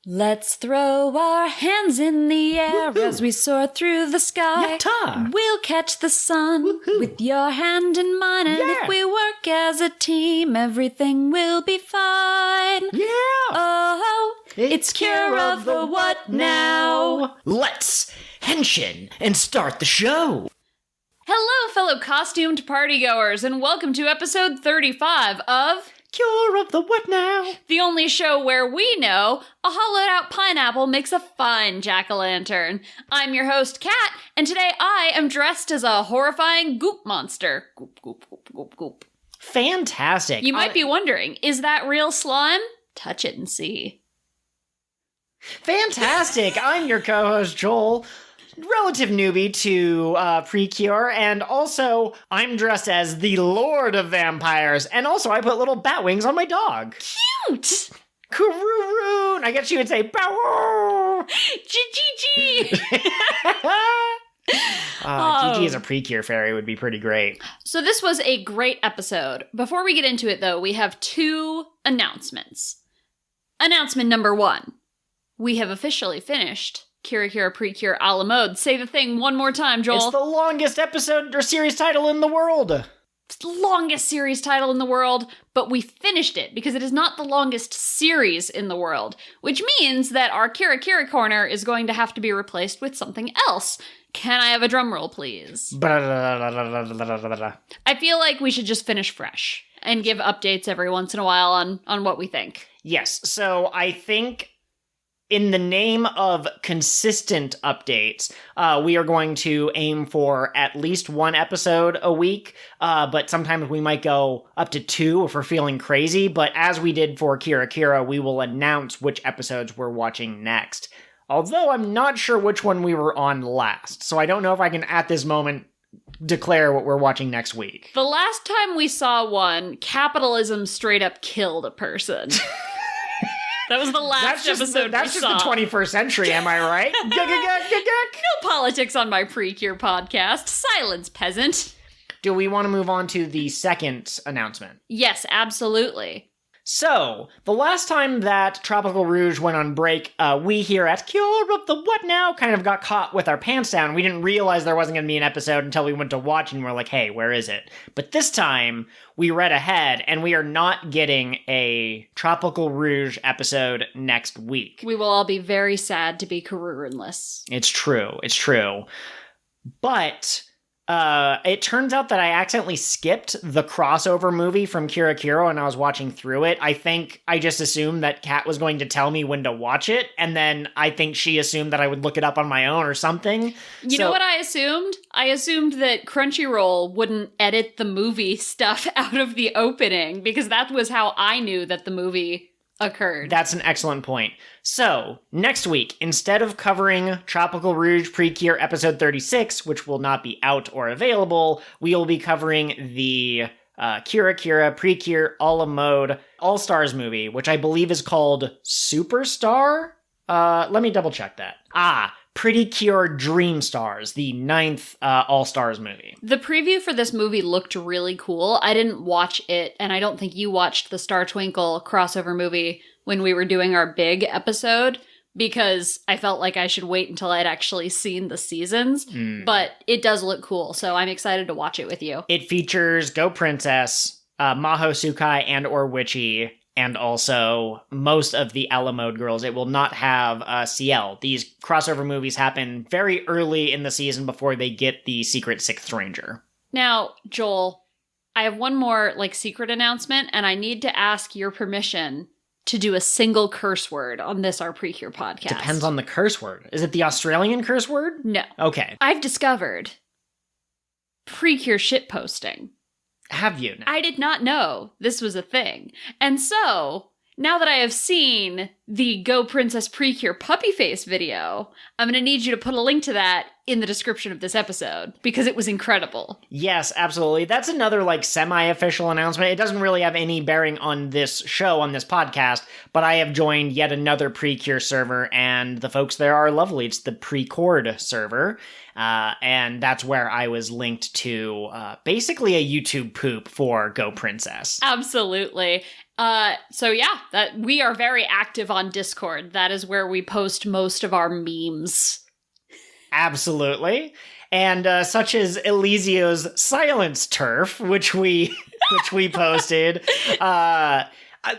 Let's throw our hands in the air as we soar through the sky. Yatta! We'll catch the sun with your hand in mine, and if we work as a team, everything will be fine. Yeah! Oh, it's Cure of the What Now? Let's henshin and start the show! Hello, fellow costumed partygoers, and welcome to episode 35 of Cure of the What Now? the only show where we know a hollowed-out pineapple makes a fine jack-o'-lantern. I'm your host, Kat, and today I am dressed as a horrifying goop monster. Goop, goop, goop, goop, goop. Fantastic. You might be wondering, is that real slime? Touch it and see. Fantastic. I'm your co-host, Joel. Relative newbie to PreCure, and also I'm dressed as the Lord of Vampires, and also I put little bat wings on my dog. Cute! Kururoon! I guess you would say bow. G-G-G! Gigi as a PreCure fairy would be pretty great. So this was a great episode. Before we get into it, though, we have two announcements. Announcement number 1. We have officially finished Kira PreCure a la mode. Say the thing one more time, Joel. It's the longest episode or series title in the world. It's the longest series title in the world, but we finished it because it is not the longest series in the world, which means that our Kira corner is going to have to be replaced with something else. Can I have a drum roll, please? I feel like we should just finish fresh and give updates every once in a while on what we think. Yes, so I think in the name of consistent updates, we are going to aim for at least one episode a week, but sometimes we might go up to 2 if we're feeling crazy. But as we did for Kira, we will announce which episodes we're watching next. Although I'm not sure which one we were on last, so I don't know if I can, at this moment, declare what we're watching next week. The last time we saw one, capitalism straight up killed a person. That was the last episode That's we just saw. the 21st century, am I right? No politics on my PreCure podcast. Silence, peasant. Do we want to move on to the second announcement? Yes, absolutely. So, the last time that Tropical Rouge went on break, we here at Cure of the What Now kind of got caught with our pants down. We didn't realize there wasn't going to be an episode until we went to watch and we're like, hey, where is it? But this time, we read ahead and we are not getting a Tropical Rouge episode next week. We will all be very sad to be Karurinless. It's true. But it turns out that I accidentally skipped the crossover movie from Kira and I was watching through it. I think I just assumed that Kat was going to tell me when to watch it, and then I think she assumed that I would look it up on my own or something. You know what I assumed? I assumed that Crunchyroll wouldn't edit the movie stuff out of the opening, because that was how I knew that the movie occurred. That's an excellent point. So, next week, instead of covering Tropical Rouge PreCure episode 36, which will not be out or available, we will be covering the Kira PreCure a la mode All-Stars movie, which I believe is called Superstar? Let me double check that. PreCure Dream Stars, the 9th All-Stars movie. The preview for this movie looked really cool. I didn't watch it, and I don't think you watched the Star Twinkle crossover movie when we were doing our big episode, because I felt like I should wait until I'd actually seen the seasons. But it does look cool, so I'm excited to watch it with you. It features Go Princess, Maho Tsukai and or Witchy, and also most of the a la mode girls. It will not have CL. These crossover movies happen very early in the season before they get the secret 6th Ranger. Now, Joel, I have one more secret announcement, and I need to ask your permission to do a single curse word on this, our PreCure podcast. Depends on the curse word. Is it the Australian curse word? No. Okay. I've discovered PreCure shitposting. Have you? I did not know this was a thing. And so, now that I have seen the Go Princess PreCure puppy face video, I'm going to need you to put a link to that in the description of this episode, because it was incredible. Yes, absolutely. That's another semi-official announcement. It doesn't really have any bearing on this show, on this podcast, but I have joined yet another PreCure server, and the folks there are lovely. It's the PreCord server, and that's where I was linked to basically a YouTube poop for Go Princess. Absolutely. So yeah, that we are very active on Discord. That is where we post most of our memes. Absolutely. And such as Elysio's Silence Turf, which we posted.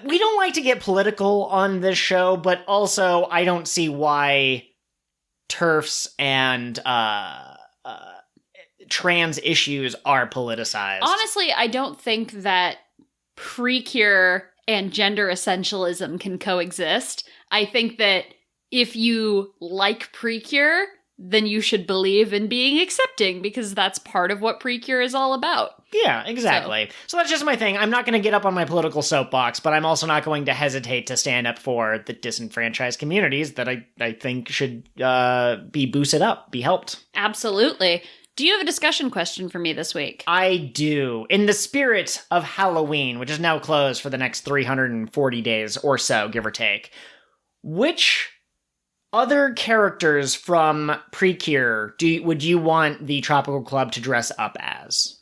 We don't like to get political on this show, but also I don't see why TERFs and trans issues are politicized. Honestly, I don't think that PreCure and gender essentialism can coexist. I think that if you like PreCure, then you should believe in being accepting, because that's part of what PreCure is all about. Yeah, exactly. So that's just my thing. I'm not going to get up on my political soapbox, but I'm also not going to hesitate to stand up for the disenfranchised communities that I think should be boosted up, be helped. Absolutely. Do you have a discussion question for me this week? I do. In the spirit of Halloween, which is now closed for the next 340 days or so, give or take, which other characters from PreCure would you want the Tropical Club to dress up as?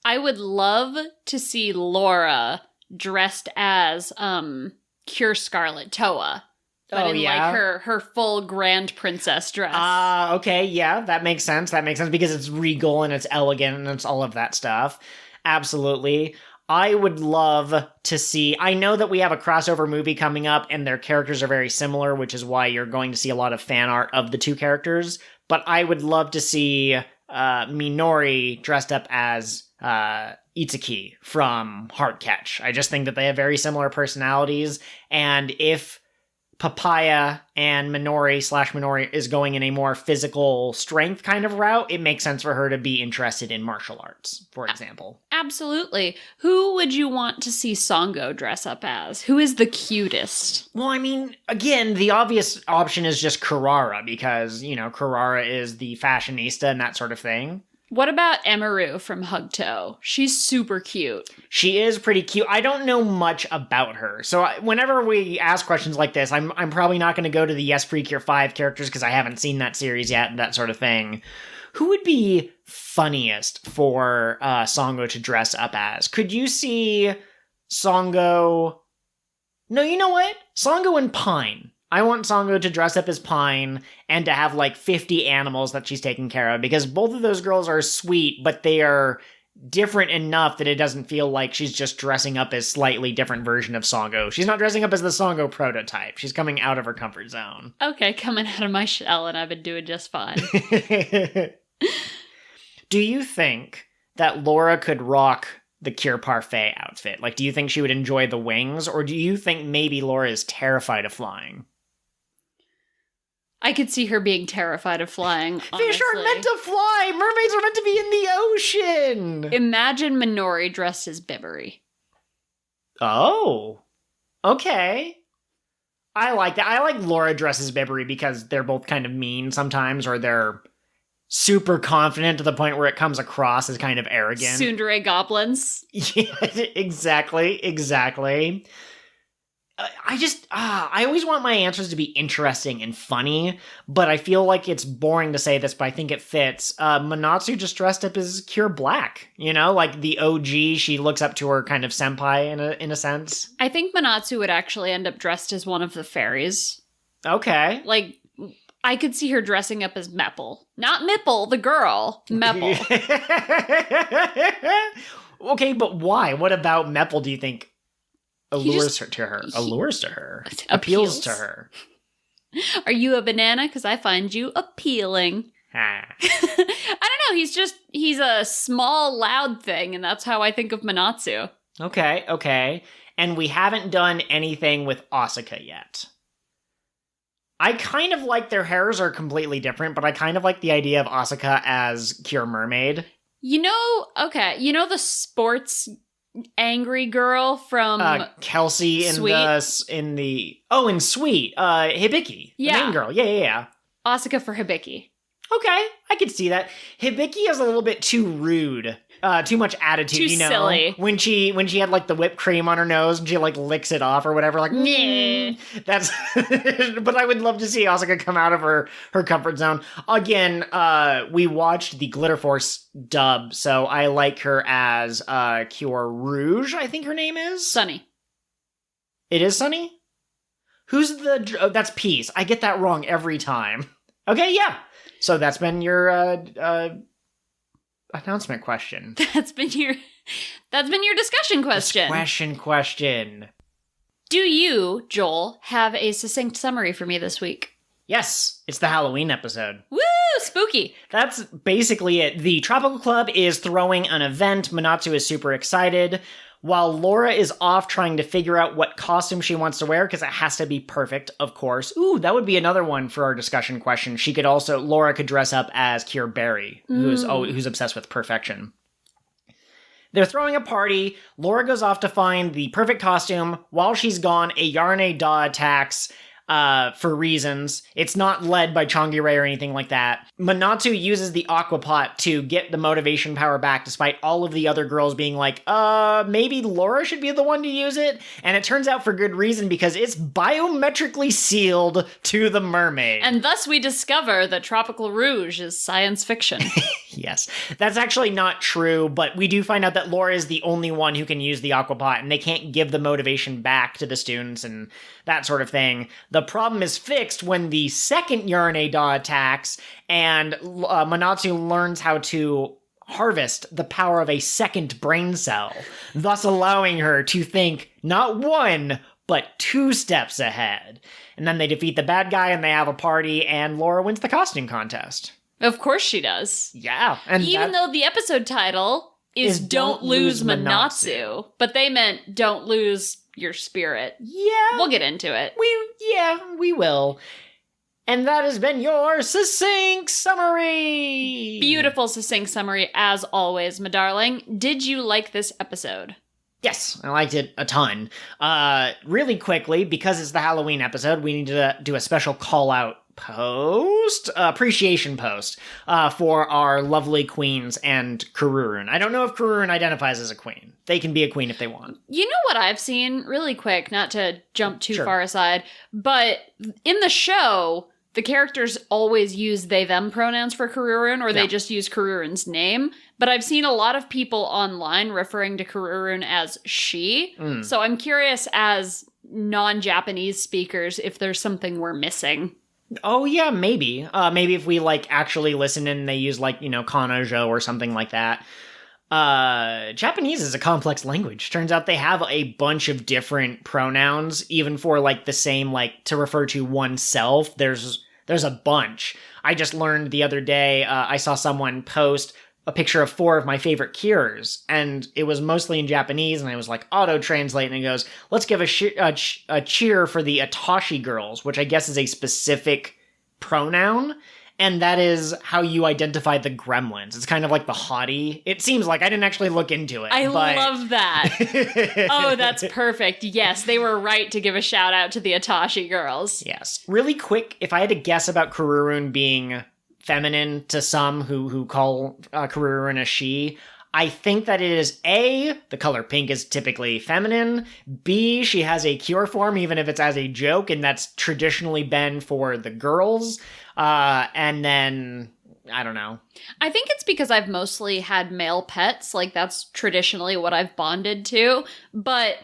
I would love to see Laura dressed as Cure Scarlet Toa. But like her full grand princess dress. Okay, yeah, that makes sense. That makes sense because it's regal and it's elegant and it's all of that stuff. Absolutely. I would love to see... I know that we have a crossover movie coming up and their characters are very similar, which is why you're going to see a lot of fan art of the two characters. But I would love to see Minori dressed up as Itsuki from Heartcatch. I just think that they have very similar personalities, and if Papaya and Minori is going in a more physical strength kind of route, it makes sense for her to be interested in martial arts, for example. Absolutely. Who would you want to see Songo dress up as? Who is the cutest? Well, I mean, again, the obvious option is just Kurara, because, you know, Kurara is the fashionista and that sort of thing. What about Emaru from Hugto? She's super cute. She is pretty cute. I don't know much about her. So whenever we ask questions like this, I'm probably not going to go to the Yes PreCure 5 characters because I haven't seen that series yet and that sort of thing. Who would be funniest for Songo to dress up as? Could you see Songo... No, you know what? Songo and Pine. I want Songo to dress up as Pine and to have like 50 animals that she's taking care of, because both of those girls are sweet, but they are different enough that it doesn't feel like she's just dressing up as slightly different version of Songo. She's not dressing up as the Songo prototype. She's coming out of her comfort zone. Okay, coming out of my shell, and I've been doing just fine. Do you think that Laura could rock the Cure Parfait outfit? Like, do you think she would enjoy the wings, or do you think maybe Laura is terrified of flying? I could see her being terrified of flying, honestly. Fish aren't meant to fly! Mermaids are meant to be in the ocean! Imagine Minori dressed as Bibbery. Oh. Okay. I like that. I like Laura dressed as Bibbery because they're both kind of mean sometimes, or they're super confident to the point where it comes across as kind of arrogant. Tsundere goblins. Yeah, exactly. I always want my answers to be interesting and funny, but I feel like it's boring to say this, but I think it fits. Manatsu just dressed up as Cure Black, you know, like the OG. She looks up to her kind of senpai in a sense. I think Manatsu would actually end up dressed as one of the fairies. Okay. Like, I could see her dressing up as Meppel. Not Mipple, the girl. Meppel. Okay, but why? What about Meppel do you think allures to her? Appeals to her. Are you a banana? Because I find you appealing. I don't know. He's a small, loud thing, and that's how I think of Manatsu. Okay. And we haven't done anything with Asuka yet. I kind of like their hairs are completely different, but I kind of like the idea of Asuka as Cure Mermaid. You know the sports angry girl from Kelsey in Sweet? in Sweet, Hibiki, the main girl. Yeah. Asuka for Hibiki. Okay, I could see that. Hibiki is a little bit too rude. Too much attitude, too silly. When she had like the whipped cream on her nose and she like licks it off or whatever, like that's but I would love to see Asuka come out of her comfort zone. Again, we watched the Glitter Force dub, so I like her as Cure Rouge, I think her name is. Sunny. It is Sunny? Who's the... Oh, that's Peace. I get that wrong every time. Okay, yeah. So that's been your announcement question. That's been your discussion question. Question. Do you, Joel, have a succinct summary for me this week? Yes, it's the Halloween episode. Woo! Spooky! That's basically it. The Tropical Club is throwing an event. Manatsu is super excited, while Laura is off trying to figure out what costume she wants to wear, because it has to be perfect, of course. Ooh, that would be another one for our discussion question. Laura could dress up as Kier Berry, who's obsessed with perfection. They're throwing a party. Laura goes off to find the perfect costume. While she's gone, a Yarne Da attacks for reasons. It's not led by Chongire or anything like that. Manatsu uses the aqua pot to get the motivation power back, despite all of the other girls being like, maybe Laura should be the one to use it. And it turns out for good reason, because it's biometrically sealed to the mermaid. And thus we discover that Tropical Rouge is science fiction. Yes, that's actually not true, but we do find out that Laura is the only one who can use the aqua pot, and they can't give the motivation back to the students and that sort of thing. The problem is fixed when the second Yarne Da attacks, and Manatsu learns how to harvest the power of a second brain cell, thus allowing her to think not one, but 2 steps ahead. And then they defeat the bad guy, and they have a party, and Laura wins the costume contest. Of course she does. Yeah. And even though the episode title is Don't Lose Manatsu, but they meant Don't Lose Your Spirit. Yeah. We'll get into it. We will. And that has been your succinct summary. Beautiful succinct summary, as always, my darling. Did you like this episode? Yes, I liked it a ton. Really quickly, because it's the Halloween episode, we need to do a special call-out appreciation post, for our lovely queens and Kururun. I don't know if Kururun identifies as a queen. They can be a queen if they want. You know what I've seen, really quick, not to jump too far aside, but in the show, the characters always use they-them pronouns for Kururun, or they just use Kururun's name. But I've seen a lot of people online referring to Kururun as she. So I'm curious, as non-Japanese speakers, if there's something we're missing. Oh, yeah, maybe. Maybe if we, actually listen and they use, kanajo or something like that. Japanese is a complex language. Turns out they have a bunch of different pronouns, even for, the same, to refer to oneself. There's a bunch. I just learned the other day, I saw someone post a picture of 4 of my favorite cures, and it was mostly in Japanese, and I was auto-translate, and it goes, let's give a cheer for the Atashi girls, which I guess is a specific pronoun, and that is how you identify the gremlins. It's kind of like the hottie. It seems like. I didn't actually look into it. I love that. Oh, that's perfect. Yes, they were right to give a shout out to the Atashi girls. Yes. Really quick, if I had to guess about Kururun being feminine to some who call Kururun a she, I think that it is A, the color pink is typically feminine, B, she has a cure form even if it's as a joke, and that's traditionally been for the girls, and then, I don't know. I think it's because I've mostly had male pets, that's traditionally what I've bonded to, but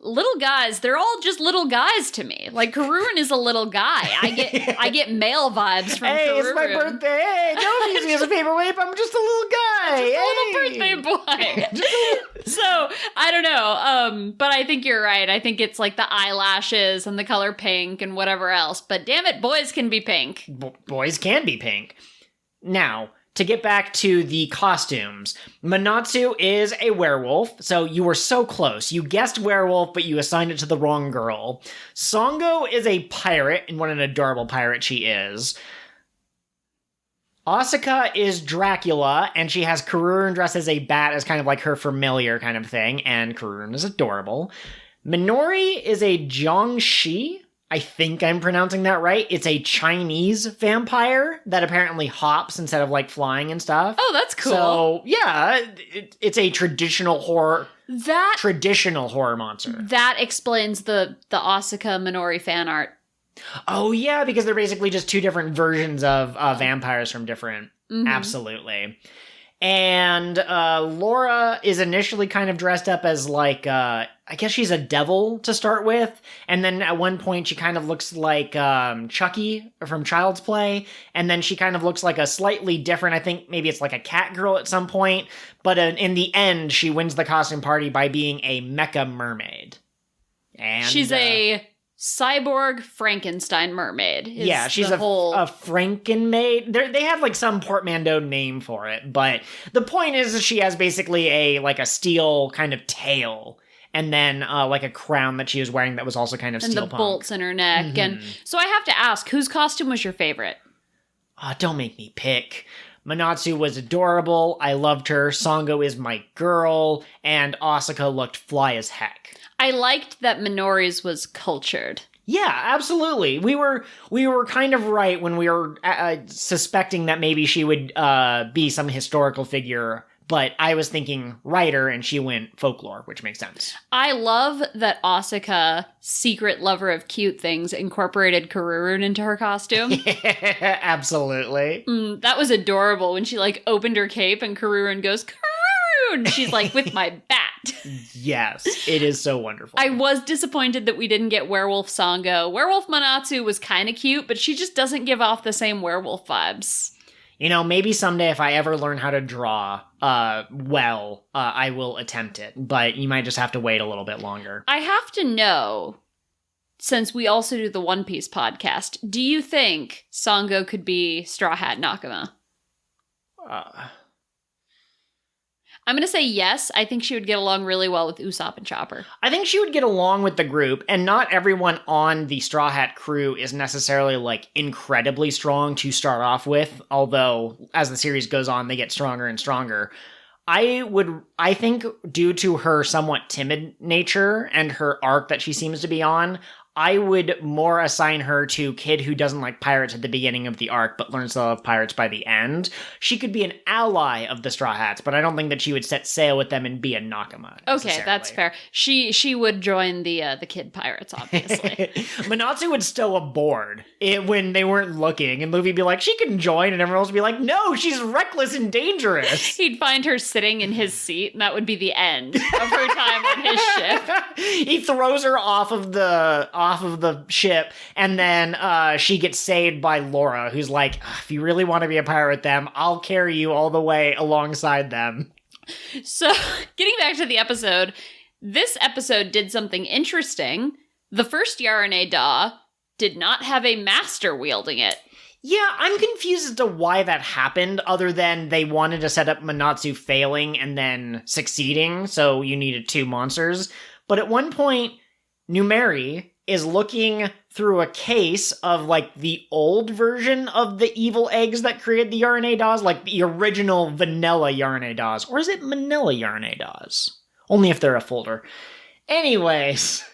little guys, they're all just little guys to me. Kururun is a little guy. I get male vibes from Kururun. Hey, it's my birthday. Hey, don't use me as a paperweight. I'm just a little guy. Just a little birthday boy. So, I don't know. But I think you're right. I think it's the eyelashes and the color pink and whatever else. But damn it, boys can be pink. Boys can be pink. Now, to get back to the costumes, Manatsu is a werewolf, so you were so close. You guessed werewolf, but you assigned it to the wrong girl. Songo is a pirate, and what an adorable pirate she is. Asuka is Dracula, and she has Kururun dressed as a bat as kind of her familiar kind of thing, and Kururun is adorable. Minori is a Jiangshi. I think I'm pronouncing that right. It's a Chinese vampire that apparently hops instead of flying and stuff. Oh, that's cool. So, yeah, it's a traditional horror monster. That explains the Asuka Minori fan art. Oh, yeah, because they're basically just 2 different versions of vampires from different... Mm-hmm. Absolutely. And Laura is initially kind of dressed up as like, I guess she's a devil to start with. And then at one point she kind of looks like Chucky from Child's Play. And then she kind of looks like a slightly different, I think maybe it's like a cat girl at some point. But in the end, she wins the costume party by being a mecha mermaid. And she's a cyborg Frankenstein mermaid. Yeah, she's a Frankenmaid. They have like some portmanteau name for it, but the point is that she has basically a steel kind of tail, and then like a crown that she was wearing that was also kind of steampunk. And the bolts in her neck. And so I have to ask, whose costume was your favorite? Don't make me pick. Manatsu was adorable. I loved her. Sango is my girl, and Asuka looked fly as heck. I liked that Minori's was cultured. Yeah, absolutely. We were kind of right when we were suspecting that maybe she would be some historical figure, but I was thinking writer and she went folklore, which makes sense. I love that Asuka, secret lover of cute things, incorporated Kururun into her costume. Yeah, absolutely. That was adorable when she like opened her cape and Kururun goes, Kururun! She's like, with my bat. Yes, it is so wonderful. I was disappointed that we didn't get Werewolf Sango. Werewolf Manatsu was kind of cute, but she just doesn't give off the same werewolf vibes. You know, maybe someday if I ever learn how to draw I will attempt it. But you might just have to wait a little bit longer. I have to know, since we also do the One Piece podcast, do you think Sango could be Straw Hat Nakama? I'm going to say yes. I think she would get along really well with Usopp and Chopper. I think she would get along with the group, and not everyone on the Straw Hat crew is necessarily, like, incredibly strong to start off with, although as the series goes on, they get stronger and stronger. I think due to her somewhat timid nature and her arc that she seems to be on, I would more assign her to kid who doesn't like pirates at the beginning of the arc, but learns to love pirates by the end. She could be an ally of the Straw Hats, but I don't think that she would set sail with them and be a Nakama. Okay, that's fair. She would join the kid pirates, obviously. Manatsu would stow aboard when they weren't looking, and Luffy would be like, she can join, and everyone else would be like, no, she's reckless and dangerous. He'd find her sitting in his seat, and that would be the end of her time on his ship. He throws her off of the ship, and then she gets saved by Laura, who's like, if you really want to be a pirate with them, I'll carry you all the way alongside them. So, getting back to the episode, this episode did something interesting. The first Yarine Da did not have a master wielding it. Yeah, I'm confused as to why that happened, other than they wanted to set up Manatsu failing and then succeeding, so you needed two monsters. But at one point, Numeri is looking through a case of, like, the old version of the evil eggs that created the Yarine Das, like the original vanilla Yarine Das. Or is it manila Yarine Das? Only if they're a folder. Anyways,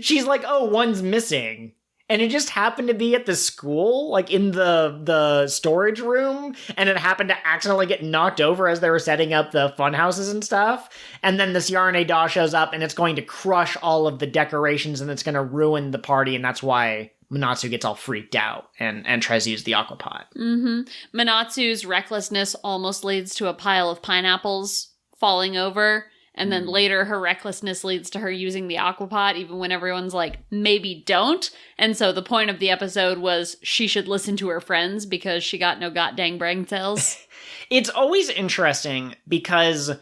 she's like, oh, one's missing. And it just happened to be at the school, like in the storage room, and it happened to accidentally get knocked over as they were setting up the fun houses and stuff. And then this Yarine Da shows up, and it's going to crush all of the decorations, and it's going to ruin the party, and that's why Manatsu gets all freaked out and tries to use the aquapot. Mm-hmm. Manatsu's recklessness almost leads to a pile of pineapples falling over. And then later, her recklessness leads to her using the aquapot, even when everyone's like, maybe don't. And so the point of the episode was she should listen to her friends because she got no goddamn brain cells. It's always interesting because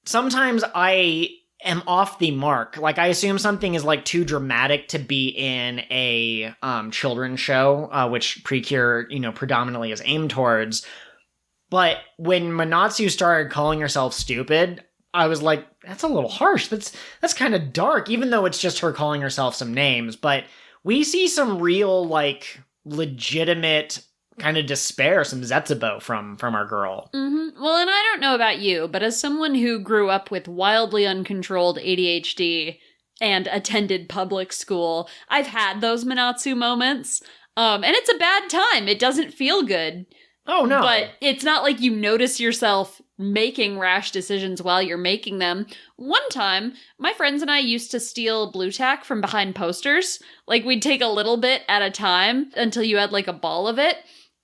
sometimes I am off the mark. Like, I assume something is, like, too dramatic to be in a children's show, which PreCure, predominantly is aimed towards. But when Manatsu started calling herself stupid, I was like, that's a little harsh. That's kind of dark, even though it's just her calling herself some names. But we see some real, like, legitimate kind of despair, some Zetsubo from our girl. Mm-hmm. Well, and I don't know about you, but as someone who grew up with wildly uncontrolled ADHD and attended public school, I've had those Manatsu moments. And it's a bad time. It doesn't feel good. Oh, no. But it's not like you notice yourself making rash decisions while you're making them. One time, my friends and I used to steal blue tack from behind posters. Like, we'd take a little bit at a time until you had, like, a ball of it.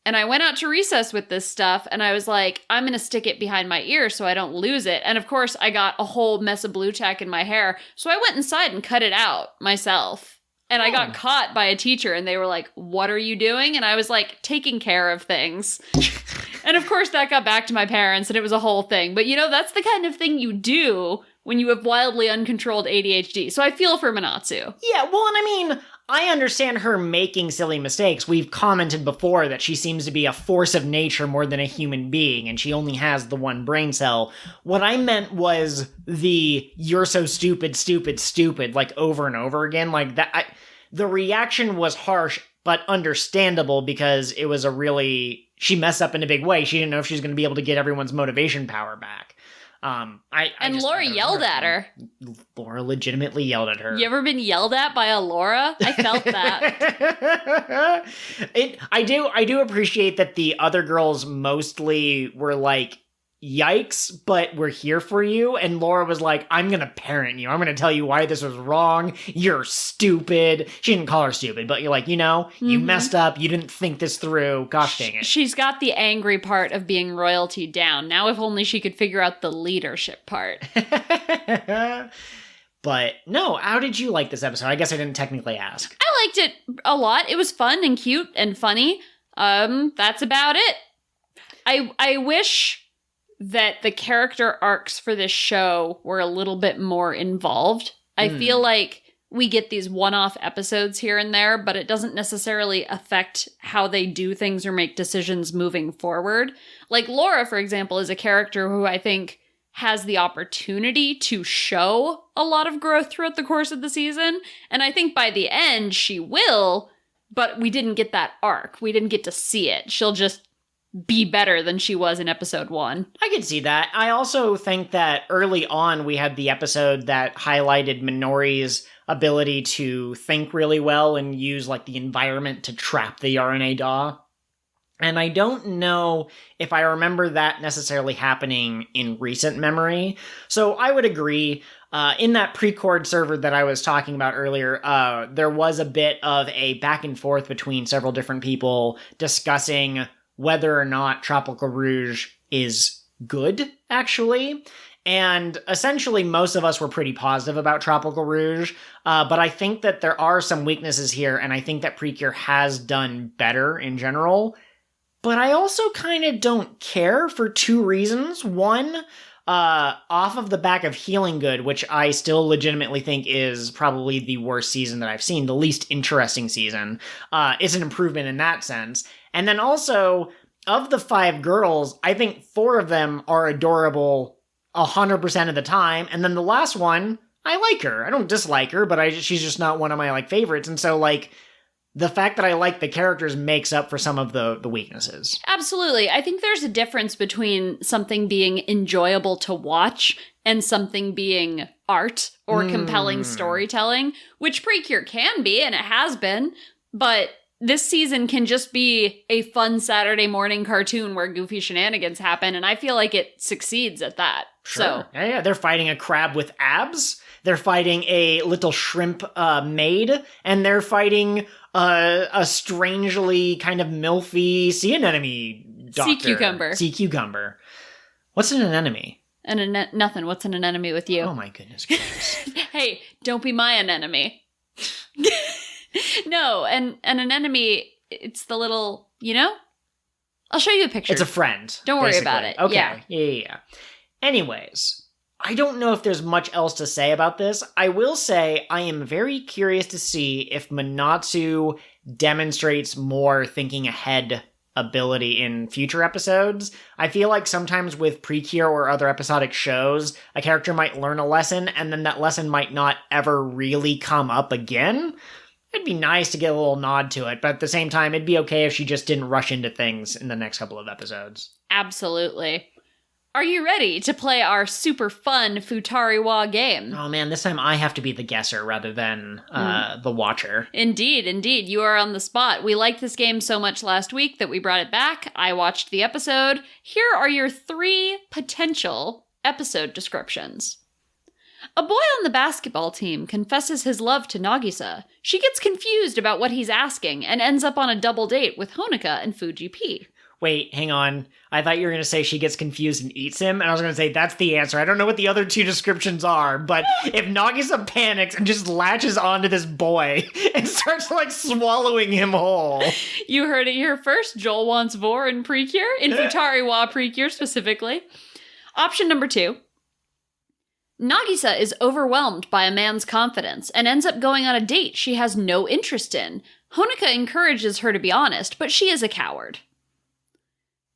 And I went out to recess with this stuff, and I was like, I'm going to stick it behind my ear so I don't lose it. And of course, I got a whole mess of blue tack in my hair. So I went inside and cut it out myself. And I got caught by a teacher, and they were like, what are you doing? And I was like, taking care of things. And of course, that got back to my parents, and it was a whole thing. But that's the kind of thing you do when you have wildly uncontrolled ADHD. So I feel for Manatsu. Yeah, well, and I mean, I understand her making silly mistakes. We've commented before that she seems to be a force of nature more than a human being, and she only has the one brain cell. What I meant was the "you're so stupid, stupid, stupid," like over and over again. Like that, the reaction was harsh, but understandable because it was she messed up in a big way. She didn't know if she was going to be able to get everyone's motivation power back. Laura yelled at her. Laura legitimately yelled at her. You ever been yelled at by a Laura? I felt that. I do appreciate that the other girls mostly were like, yikes, but we're here for you. And Laura was like, I'm going to parent you. I'm going to tell you why this was wrong. You're stupid. She didn't call her stupid, but you're like, you messed up. You didn't think this through. Gosh dang it. She's got the angry part of being royalty down. Now if only she could figure out the leadership part. But no, how did you like this episode? I guess I didn't technically ask. I liked it a lot. It was fun and cute and funny. That's about it. I wish that the character arcs for this show were a little bit more involved. I feel like we get these one-off episodes here and there, but it doesn't necessarily affect how they do things or make decisions moving forward. Like Laura, for example, is a character who I think has the opportunity to show a lot of growth throughout the course of the season. And I think by the end she will, but we didn't get that arc. We didn't get to see it. She'll just be better than she was in episode 1. I could see that. I also think that early on we had the episode that highlighted Minori's ability to think really well and use like the environment to trap the RNA DAW. And I don't know if I remember that necessarily happening in recent memory. So I would agree. In that pre-cord server that I was talking about earlier, there was a bit of a back and forth between several different people discussing whether or not Tropical Rouge is good, actually. And essentially, most of us were pretty positive about Tropical Rouge, but I think that there are some weaknesses here, and I think that PreCure has done better in general. But I also kind of don't care for 2 reasons. One, off of the back of Healing Good, which I still legitimately think is probably the worst season that I've seen, the least interesting season, it's an improvement in that sense. And then also, of the 5 girls, I think 4 of them are adorable 100% of the time. And then the last one, I like her. I don't dislike her, but she's just not one of my favorites. And so the fact that I like the characters makes up for some of the weaknesses. Absolutely. I think there's a difference between something being enjoyable to watch and something being art or compelling storytelling, which PreCure can be, and it has been, but this season can just be a fun Saturday morning cartoon where goofy shenanigans happen, and I feel like it succeeds at that. Sure. So Yeah, they're fighting a crab with abs, they're fighting a little shrimp maid, and they're fighting a strangely kind of milfy sea anemone doctor. Sea cucumber. What's an anemone? Nothing. What's an anemone with you? Oh my goodness gracious. Hey, don't be my anemone. No, and an anemone, it's the little, I'll show you a picture. It's a friend. Don't worry about it. Okay. Yeah. Anyways, I don't know if there's much else to say about this. I will say I am very curious to see if Manatsu demonstrates more thinking ahead ability in future episodes. I feel like sometimes with PreCure or other episodic shows, a character might learn a lesson and then that lesson might not ever really come up again. It'd be nice to get a little nod to it, but at the same time, it'd be okay if she just didn't rush into things in the next couple of episodes. Absolutely. Are you ready to play our super fun Futari Wa game? Oh man, this time I have to be the guesser rather than the watcher. Indeed. You are on the spot. We liked this game so much last week that we brought it back. I watched the episode. Here are your 3 potential episode descriptions. A boy on the basketball team confesses his love to Nagisa. She gets confused about what he's asking and ends up on a double date with Honoka and Fuji P. Wait, hang on. I thought you were going to say she gets confused and eats him, and I was going to say that's the answer. I don't know what the other two descriptions are, but if Nagisa panics and just latches onto this boy and starts, swallowing him whole. You heard it here first. Joel wants Vor in PreCure, in Futari Wa PreCure specifically. Option number 2. Nagisa is overwhelmed by a man's confidence and ends up going on a date she has no interest in. Honoka encourages her to be honest, but she is a coward.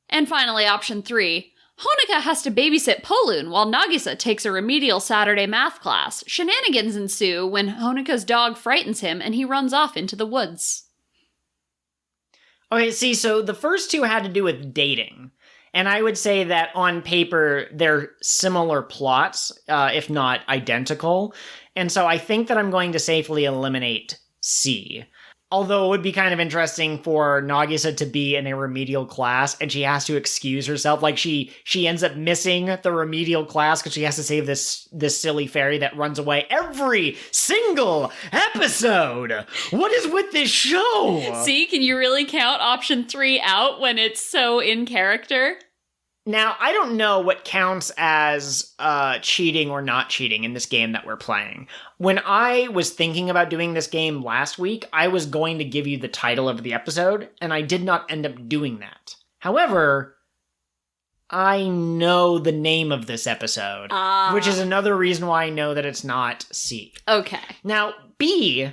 And finally, option 3. Honoka has to babysit Polun while Nagisa takes a remedial Saturday math class. Shenanigans ensue when Honoka's dog frightens him and he runs off into the woods. Okay, see, so the first two had to do with dating. And I would say that on paper, they're similar plots, if not identical. And so I think that I'm going to safely eliminate C. Although it would be kind of interesting for Nagisa to be in a remedial class and she has to excuse herself. She ends up missing the remedial class because she has to save this silly fairy that runs away every single episode. What is with this show? See, can you really count option 3 out when it's so in character? Now, I don't know what counts as cheating or not cheating in this game that we're playing. When I was thinking about doing this game last week, I was going to give you the title of the episode, and I did not end up doing that. However, I know the name of this episode, which is another reason why I know that it's not C. Okay. Now, B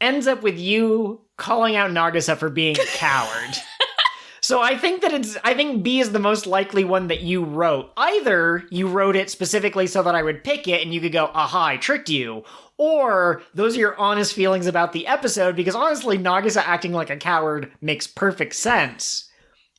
ends up with you calling out Nagisa for being a coward. So I think B is the most likely one that you wrote. Either you wrote it specifically so that I would pick it and you could go, aha, I tricked you. Or those are your honest feelings about the episode, because honestly, Nagisa acting like a coward makes perfect sense.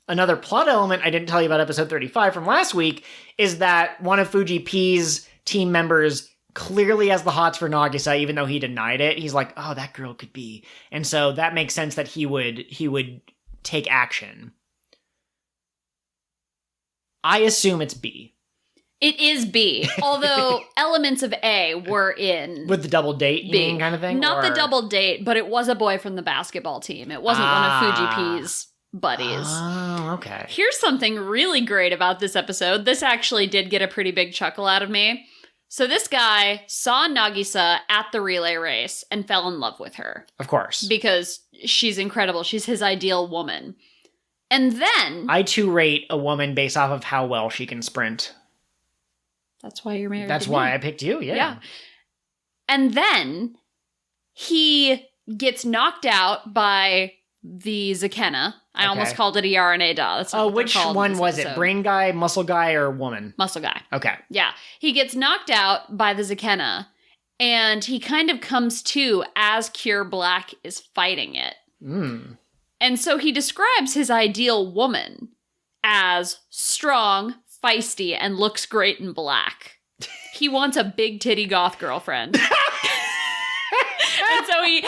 Another plot element I didn't tell you about episode 35 from last week is that one of Fuji P's team members clearly has the hots for Nagisa, even though he denied it. He's like, oh, that girl could be. And so that makes sense that he would take action. I assume it's B. It is B, although elements of A were in with the double date, you mean, kind of thing? Not the double date, but it was a boy from the basketball team. It wasn't one of Fuji P's buddies. Oh, okay. Here's something really great about this episode. This actually did get a pretty big chuckle out of me. So this guy saw Nagisa at the relay race and fell in love with her. Of course. Because she's incredible. She's his ideal woman. And then... I too rate a woman based off of how well she can sprint. That's why you're married That's to why me. I picked you, yeah. And then he gets knocked out by the Zakena. I almost called it a Yarane Da. That's not which one was it? Brain guy, muscle guy, or woman? Muscle guy. Okay. Yeah. He gets knocked out by the Zakena, and he kind of comes to as Cure Black is fighting it. And so he describes his ideal woman as strong, feisty, and looks great in black. He wants a big titty goth girlfriend. And so he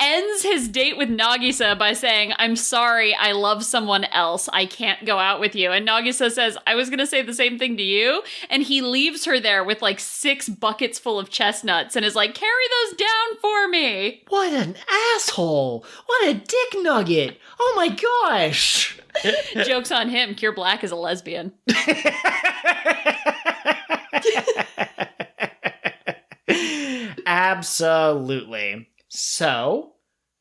ends his date with Nagisa by saying, I'm sorry, I love someone else. I can't go out with you. And Nagisa says, I was going to say the same thing to you. And he leaves her there with 6 buckets full of chestnuts and is like, carry those down for me. What an asshole. What a dick nugget. Oh my gosh. Joke's on him. Cure Black is a lesbian. Absolutely. So,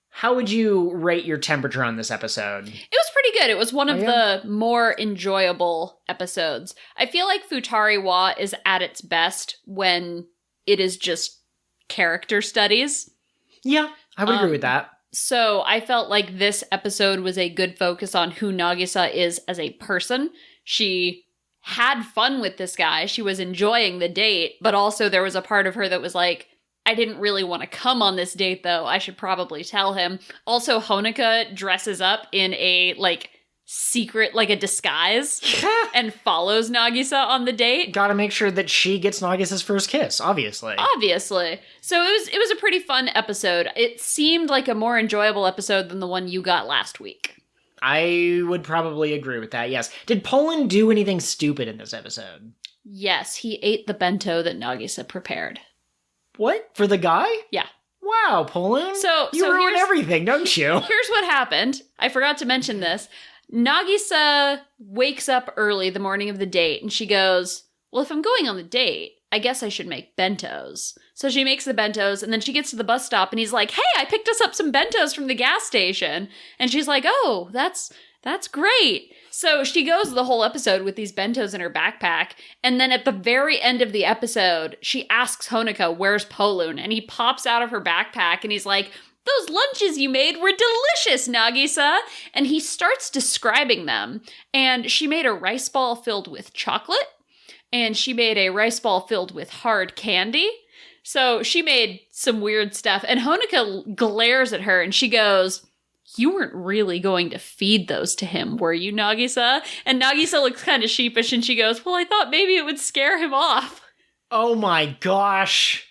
how would you rate your temperature on this episode? It was pretty good. It was one of the more enjoyable episodes. I feel like Futari Wa is at its best when it is just character studies. Yeah, I would agree with that. So I felt like this episode was a good focus on who Nagisa is as a person. She had fun with this guy. She was enjoying the date, but also there was a part of her that was like, I didn't really want to come on this date, though. I should probably tell him. Also, Honoka dresses up in a, secret, a disguise, and follows Nagisa on the date. Gotta make sure that she gets Nagisa's first kiss, obviously. Obviously. So it was a pretty fun episode. It seemed like a more enjoyable episode than the one you got last week. I would probably agree with that, yes. Did Poland do anything stupid in this episode? Yes, he ate the bento that Nagisa prepared. What? For the guy? Yeah. Wow, Poland. You ruin everything, don't you? Here's what happened. I forgot to mention this. Nagisa wakes up early the morning of the date, and she goes, well, if I'm going on the date, I guess I should make bentos. So she makes the bentos, and then she gets to the bus stop, and he's like, hey, I picked us up some bentos from the gas station. And she's like, oh, that's great. So she goes the whole episode with these bentos in her backpack, and then at the very end of the episode, she asks Honoka, where's Polun? And he pops out of her backpack, and he's like, those lunches you made were delicious, Nagisa. And he starts describing them. And she made a rice ball filled with chocolate, and she made a rice ball filled with hard candy. So she made some weird stuff, and Honoka glares at her, and she goes, you weren't really going to feed those to him, were you, Nagisa? And Nagisa looks kind of sheepish, and she goes, well, I thought maybe it would scare him off. Oh my gosh.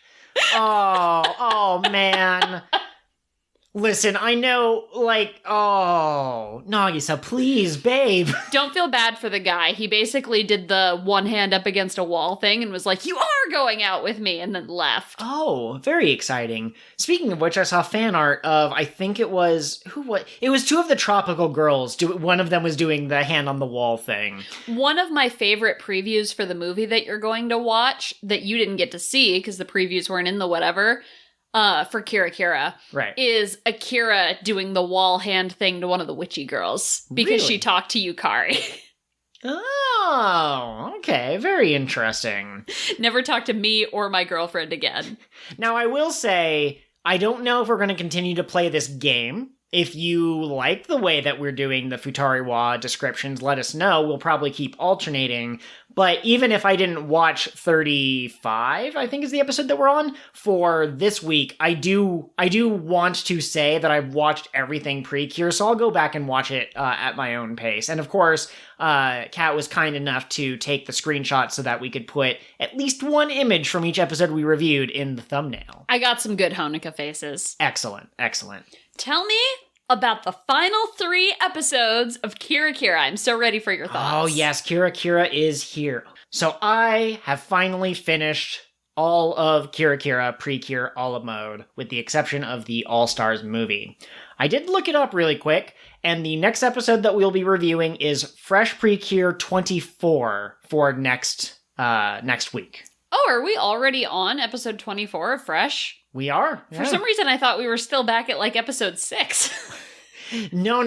Oh man. Listen, I know, Nagisa, please, babe. Don't feel bad for the guy. He basically did the one hand up against a wall thing and was like, you are going out with me, and then left. Oh, very exciting. Speaking of which, I saw fan art of, I think it was, it was two of the tropical girls. One of them was doing the hand on the wall thing. One of my favorite previews for the movie that you're going to watch, that you didn't get to see because the previews weren't in the whatever, for Kira, right, is Akira doing the wall hand thing to one of the witchy girls because she talked to Yukari. Oh, okay. Very interesting. Never talk to me or my girlfriend again. Now, I will say, I don't know if we're going to continue to play this game. If you like the way that we're doing the Futari Wa descriptions, let us know. We'll probably keep alternating. But even if I didn't watch 35, I think is the episode that we're on, for this week, I do want to say that I've watched everything PreCure, so I'll go back and watch it at my own pace. And of course, Kat was kind enough to take the screenshot so that we could put at least one image from each episode we reviewed in the thumbnail. I got some good Honoka faces. Excellent, excellent. Tell me about the final 3 episodes of Kira. I'm so ready for your thoughts. Oh yes, Kira is here. So I have finally finished all of Kira PreCure a la mode, with the exception of the All-Stars movie. I did look it up really quick, and the next episode that we'll be reviewing is Fresh PreCure 24 for next week. Oh, are we already on episode 24 of Fresh? We are. For some reason, I thought we were still back at episode 6. No.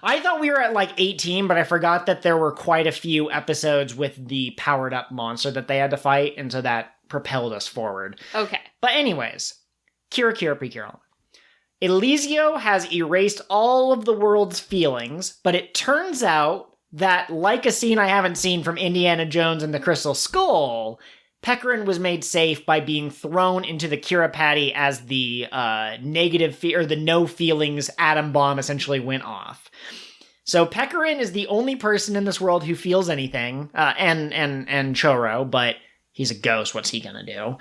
I thought we were at 18, but I forgot that there were quite a few episodes with the powered up monster that they had to fight, and so that propelled us forward. Okay. But anyways, Kira PreCure. Elysio has erased all of the world's feelings, but it turns out that, like a scene I haven't seen from Indiana Jones and the Crystal Skull, Pekorin was made safe by being thrown into the Kira Pati as the the no feelings atom bomb essentially went off. So Pekorin is the only person in this world who feels anything, and Choro, but he's a ghost. What's he gonna do?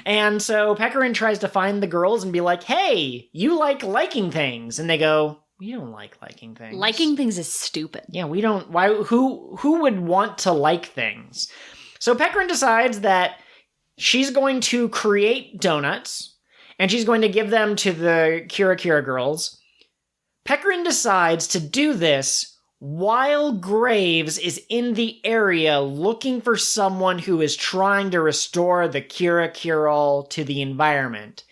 And so Pekorin tries to find the girls and be like, "Hey, you like liking things?" And they go, "We don't like liking things. Liking things is stupid." Yeah, we don't. Why? Who would want to like things? So Pekorin decides that she's going to create donuts, and she's going to give them to the Kira girls. Pekorin decides to do this while Graves is in the area looking for someone who is trying to restore the Kira to the environment.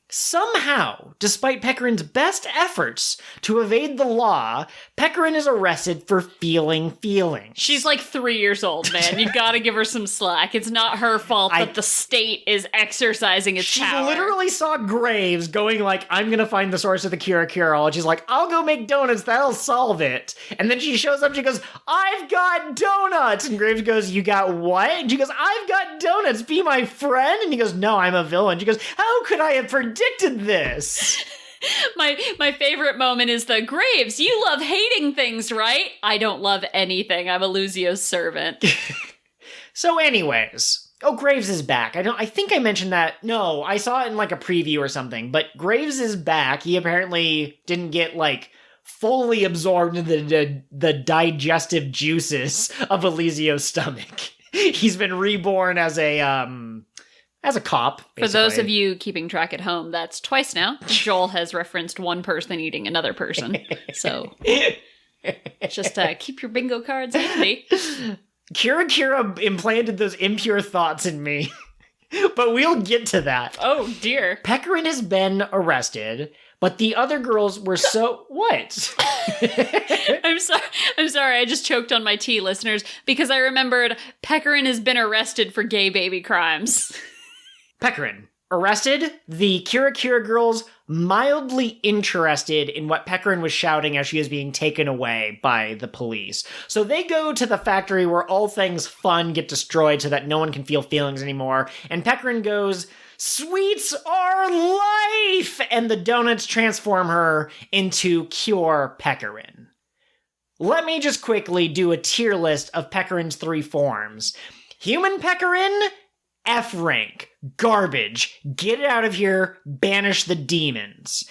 Somehow, despite Pekorin's best efforts to evade the law, Pekorin is arrested for feeling feelings. She's 3 years old, man. You gotta give her some slack. It's not her fault that the state is exercising its power. She literally saw Graves going I'm gonna find the source of the Kira, and she's like, I'll go make donuts, that'll solve it. And then she shows up, she goes, I've got donuts! And Graves goes, you got what? And she goes, I've got donuts, be my friend? And he goes, no, I'm a villain. She goes, how could I have predicted this? My favorite moment is the Graves, you love hating things, right? I don't love anything. I'm Elysio's servant. So anyways, Graves is back. I think I mentioned that. No, I saw it in a preview or something, but Graves is back. He apparently didn't get fully absorbed into the digestive juices of Elysio's stomach. He's been reborn as a cop, basically. For those of you keeping track at home, that's twice now. Joel has referenced one person eating another person. So just keep your bingo cards handy. Kira implanted those impure thoughts in me. But we'll get to that. Oh, dear. Pekorin has been arrested, but the other girls were so... What? I'm sorry. I just choked on my tea, listeners, because I remembered Pekorin has been arrested for gay baby crimes. Pekorin. Arrested, the Kira girls mildly interested in what Pekorin was shouting as she is being taken away by the police. So they go to the factory where all things fun get destroyed so that no one can feel feelings anymore. And Pekorin goes, "Sweets are life!" And the donuts transform her into Cure Pekorin. Let me just quickly do a tier list of Pekorin's 3 forms. Human Pekorin, F rank. Garbage. Get it out of here. Banish the demons.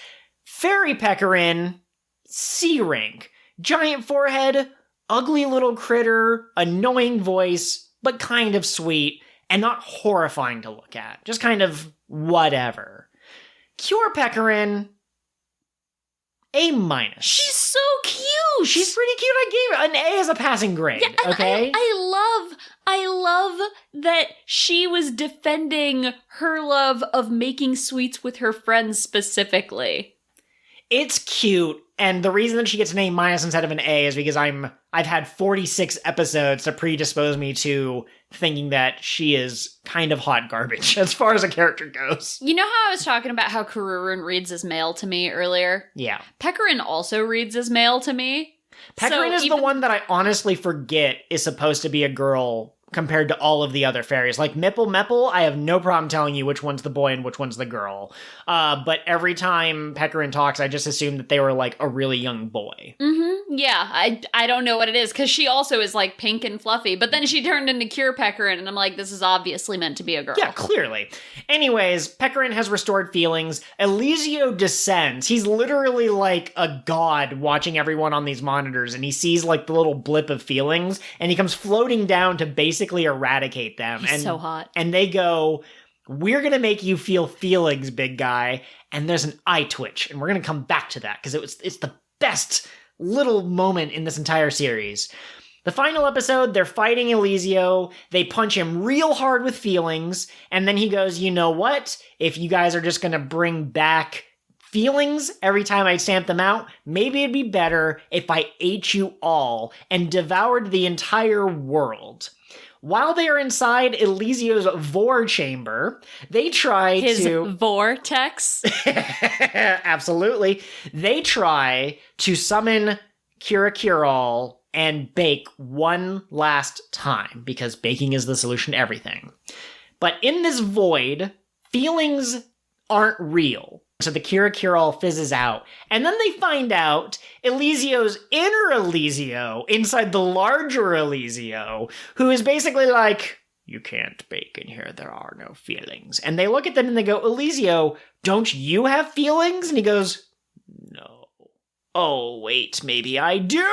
Fairy Pekorin, C rank. Giant forehead, ugly little critter, annoying voice, but kind of sweet, and not horrifying to look at. Just kind of whatever. Cure Pekorin, A-. She's so cute. She's pretty cute. I gave her an A as a passing grade. Yeah, okay? I love that she was defending her love of making sweets with her friends specifically. It's cute, and the reason that she gets an A- instead of an A is because I've had 46 episodes to predispose me to thinking that she is kind of hot garbage as far as a character goes. You know how I was talking about how Kururun reads as male to me earlier? Yeah. Pekorin also reads as male to me. Pekorin is the one that I honestly forget is supposed to be a girl compared to all of the other fairies. Like Mipple, I have no problem telling you which one's the boy and which one's the girl. But every time Pekorin talks, I just assume that they were like a really young boy. Mm-hmm. Yeah, I don't know what it is, because she also is like pink and fluffy, but then she turned into Cure Pekorin, and I'm like, this is obviously meant to be a girl. Yeah, clearly. Anyways, Pekorin has restored feelings. Elysio descends. He's literally like a god watching everyone on these monitors, and he sees like the little blip of feelings, and he comes floating down to basically eradicate them. He's so hot. And they go, "We're going to make you feel feelings, big guy." And there's an eye twitch, and we're going to come back to that, because it's the best little moment in this entire series. The final episode, they're fighting Elysio, they punch him real hard with feelings, and then he goes, "You know what? If you guys are just gonna bring back feelings every time I stamp them out, maybe it'd be better if I ate you all and devoured the entire world." While they are inside Elysio's vor chamber, they try His vortex? Absolutely. They try to summon Kira and bake one last time, because baking is the solution to everything. But in this void, feelings aren't real. So the Kira fizzes out. And then they find out Elysio's inner Elysio inside the larger Elysio, who is basically like, "You can't bake in here, there are no feelings." And they look at them and they go, "Elysio, don't you have feelings?" And he goes, "No." "Oh, wait, maybe I do?"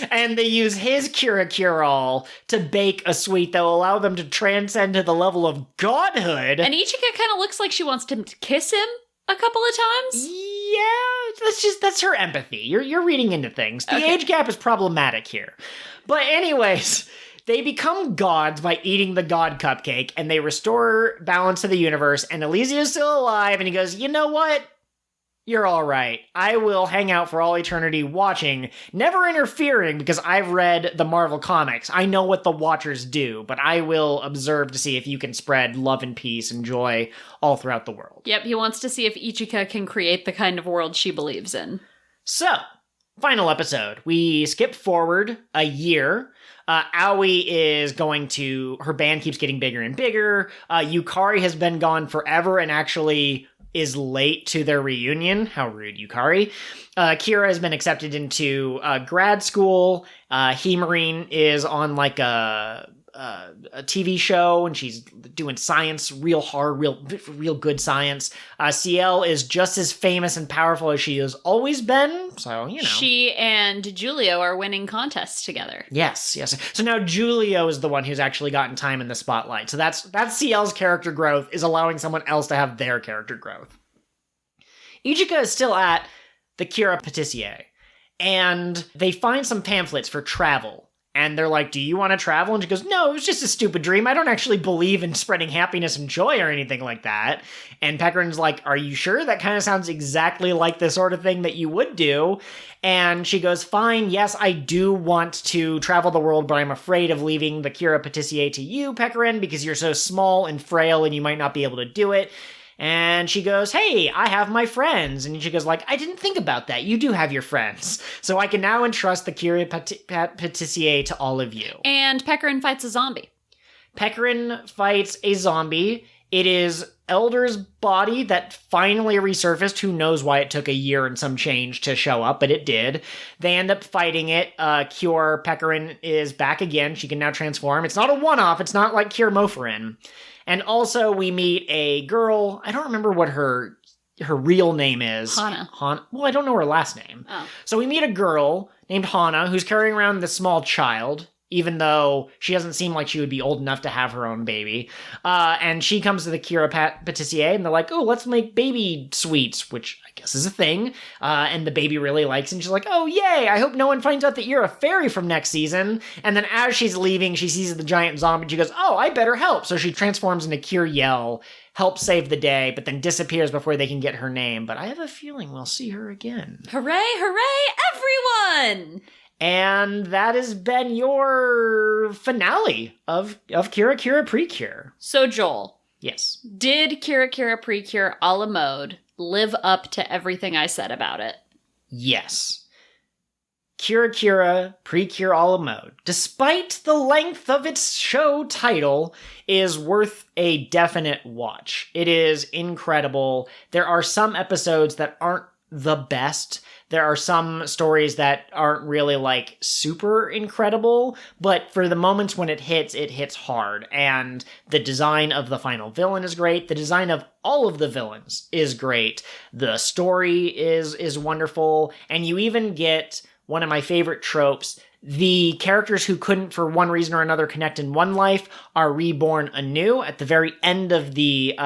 And they use his Kira to bake a sweet that will allow them to transcend to the level of godhood. And Ichika kind of looks like she wants to kiss him a couple of times. Yeah, that's her empathy. You're reading into things. The age gap is problematic here. But anyways, they become gods by eating the god cupcake, and they restore balance to the universe, and Elysio's still alive, and he goes, "You know what? You're all right. I will hang out for all eternity watching, never interfering, because I've read the Marvel comics. I know what the Watchers do, but I will observe to see if you can spread love and peace and joy all throughout the world." Yep, he wants to see if Ichika can create the kind of world she believes in. So, final episode. We skip forward a year. Aoi is going to... Her band keeps getting bigger and bigger. Yukari has been gone forever and actually is late to their reunion. How rude, Yukari. Kira has been accepted into grad school. Himarine is on like a a TV show, and she's doing science real hard, real good science. CL is just as famous and powerful as she has always been, so, you know. She and Giulio are winning contests together. Yes. So now Giulio is the one who's actually gotten time in the spotlight. So that's CL's character growth, is allowing someone else to have their character growth. Ichika is still at the Kira Pati, and they find some pamphlets for travel. And they're like, do you want to travel? And she goes, no, it was just a stupid dream. I don't actually believe in spreading happiness and joy or anything like that. And Pekorin's like, are you sure? That kind of sounds exactly like the sort of thing that you would do. And she goes, fine, yes, I do want to travel the world, but I'm afraid of leaving the Kira Pati to you, Pekorin, because you're so small and frail and you might not be able to do it. And she goes, hey, I have my friends. And she goes like, I didn't think about that. You do have your friends. So I can now entrust the Kira Pati to all of you. And Pekorin fights a zombie. Pekorin fights a zombie. It is Elder's body that finally resurfaced. Who knows why it took a year and some change to show up, but it did. They end up fighting it. Cure Pekorin is back again. She can now transform. It's not a one-off. It's not like Cure Mofarin. And also we meet a girl. I don't remember what her real name is. Hana. Well, I don't know her last name. Oh. So we meet a girl named Hana who's carrying around this small child, even though she doesn't seem like she would be old enough to have her own baby. And she comes to the Kira Pati, and they're like, oh, let's make baby sweets, which I guess is a thing. And the baby really likes it, and she's like, oh, yay, I hope no one finds out that you're a fairy from next season. And then as she's leaving, she sees the giant zombie, and she goes, oh, I better help. So she transforms into Kira Yell, helps save the day, but then disappears before they can get her name. But I have a feeling we'll see her again. Hooray, hooray, everyone! And that has been your finale of Kira PreCure. So, Joel. Yes. Did Kira PreCure a la mode live up to everything I said about it? Yes. Kira PreCure a la mode, despite the length of its show title, is worth a definite watch. It is incredible. There are some episodes that aren't the best. There are some stories that aren't really, like, super incredible, but for the moments when it hits hard. And the design of the final villain is great. The design of all of the villains is great. The story is wonderful. And you even get one of my favorite tropes. The characters who couldn't, for one reason or another, connect in one life are reborn anew. At the very end of the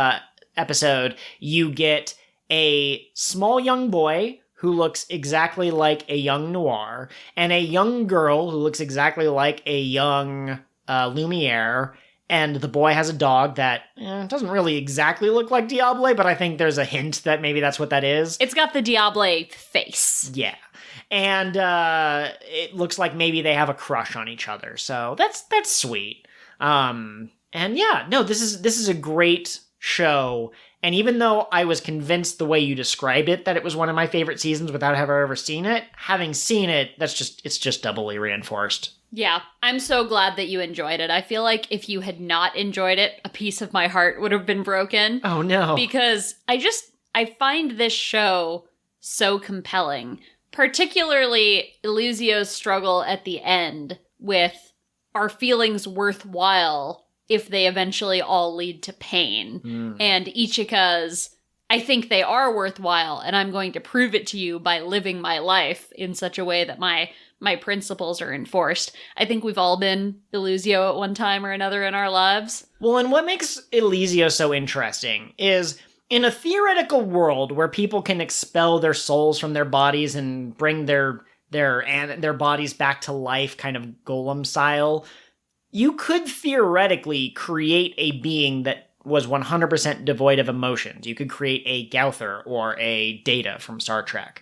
episode, you get a small young boy who looks exactly like a young Noir, and a young girl who looks exactly like a young Lumiere, and the boy has a dog that doesn't really exactly look like Diable, but I think there's a hint that maybe that's what that is. It's got the Diable face. Yeah. And it looks like maybe they have a crush on each other, so that's sweet. And yeah, no, this is a great show. And even though I was convinced the way you described it that it was one of my favorite seasons without having ever seen it, having seen it, it's just doubly reinforced. Yeah, I'm so glad that you enjoyed it. I feel like if you had not enjoyed it, a piece of my heart would have been broken. Oh no. Because I find this show so compelling, particularly Elysio's struggle at the end with, are feelings worthwhile if they eventually all lead to pain. And Ichika's, I think they are worthwhile, and I'm going to prove it to you by living my life in such a way that my principles are enforced. I think we've all been Elysio at one time or another in our lives. Well, and what makes Elysio so interesting is, in a theoretical world where people can expel their souls from their bodies and bring their bodies back to life, kind of golem style, you could theoretically create a being that was 100% devoid of emotions. You could create a Gauther or a Data from Star Trek.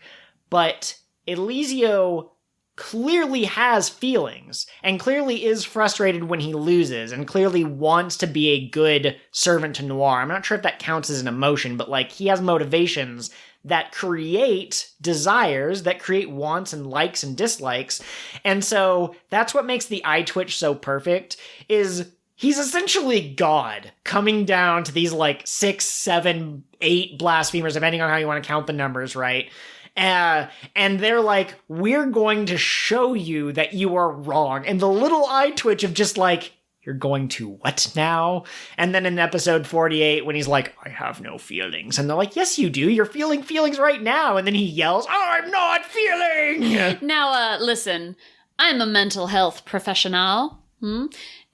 But Elysio clearly has feelings, and clearly is frustrated when he loses, and clearly wants to be a good servant to Noir. I'm not sure if that counts as an emotion, but, like, he has motivations that create desires, that create wants and likes and dislikes. And so that's what makes the eye twitch so perfect, is he's essentially God coming down to these, like, 6, 7, 8 blasphemers, depending on how you want to count the numbers, right? And they're like, we're going to show you that you are wrong. And the little eye twitch of just like, you're going to what now? And then in episode 48, when he's like, I have no feelings. And they're like, yes, you do. You're feeling feelings right now. And then he yells, I'm not feeling. Now, listen, I'm a mental health professional.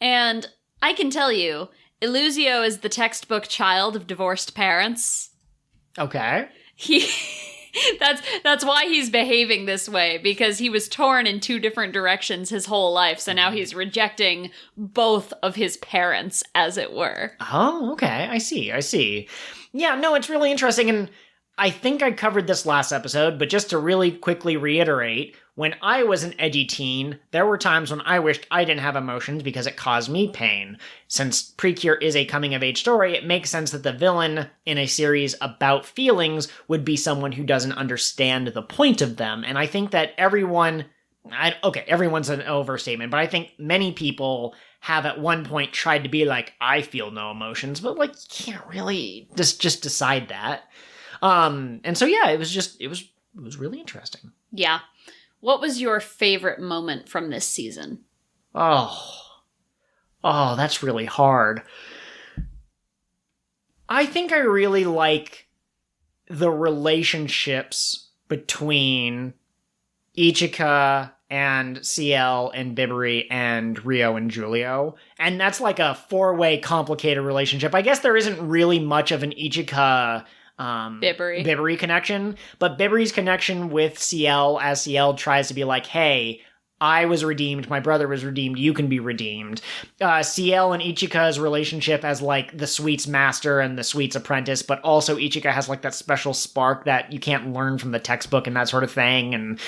And I can tell you, Elysio is the textbook child of divorced parents. Okay. That's why he's behaving this way, because he was torn in two different directions his whole life, so now he's rejecting both of his parents, as it were. Oh, okay. I see. Yeah, no, it's really interesting, and I think I covered this last episode, but just to really quickly reiterate, when I was an edgy teen, there were times when I wished I didn't have emotions because it caused me pain. Since PreCure is a coming-of-age story, it makes sense that the villain in a series about feelings would be someone who doesn't understand the point of them. And I think that everyone's an overstatement, but I think many people have at one point tried to be like, I feel no emotions, but like, you can't really just decide that. And so yeah, it was really interesting. Yeah. What was your favorite moment from this season? Oh, that's really hard. I think I really like the relationships between Ichika and CL and Biberi and Rio and Julio. And that's like a four-way complicated relationship. I guess there isn't really much of an Ichika Biberi connection, but Biberi's connection with CL as CL tries to be like, hey, I was redeemed, my brother was redeemed, you can be redeemed. CL and Ichika's relationship as like the sweets master and the sweets apprentice, but also Ichika has like that special spark that you can't learn from the textbook and that sort of thing. And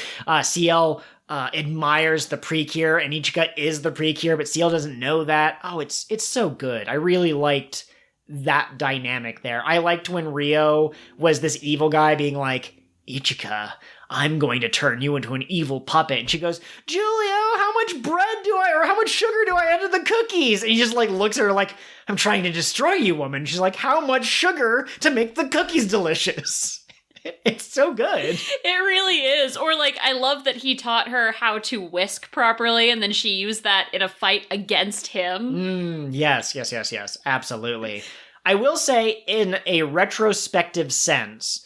CL admires the PreCure, and Ichika is the PreCure, but CL doesn't know that. Oh, it's so good. I really liked that dynamic there. I liked when Rio was this evil guy being like, Ichika, I'm going to turn you into an evil puppet. And she goes, Julio, how much how much sugar do I add to the cookies? And he just like looks at her like, I'm trying to destroy you, woman. She's like, how much sugar to make the cookies delicious? It's so good. It really is. Or like, I love that he taught her how to whisk properly, and then she used that in a fight against him. Yes. Absolutely. I will say, in a retrospective sense,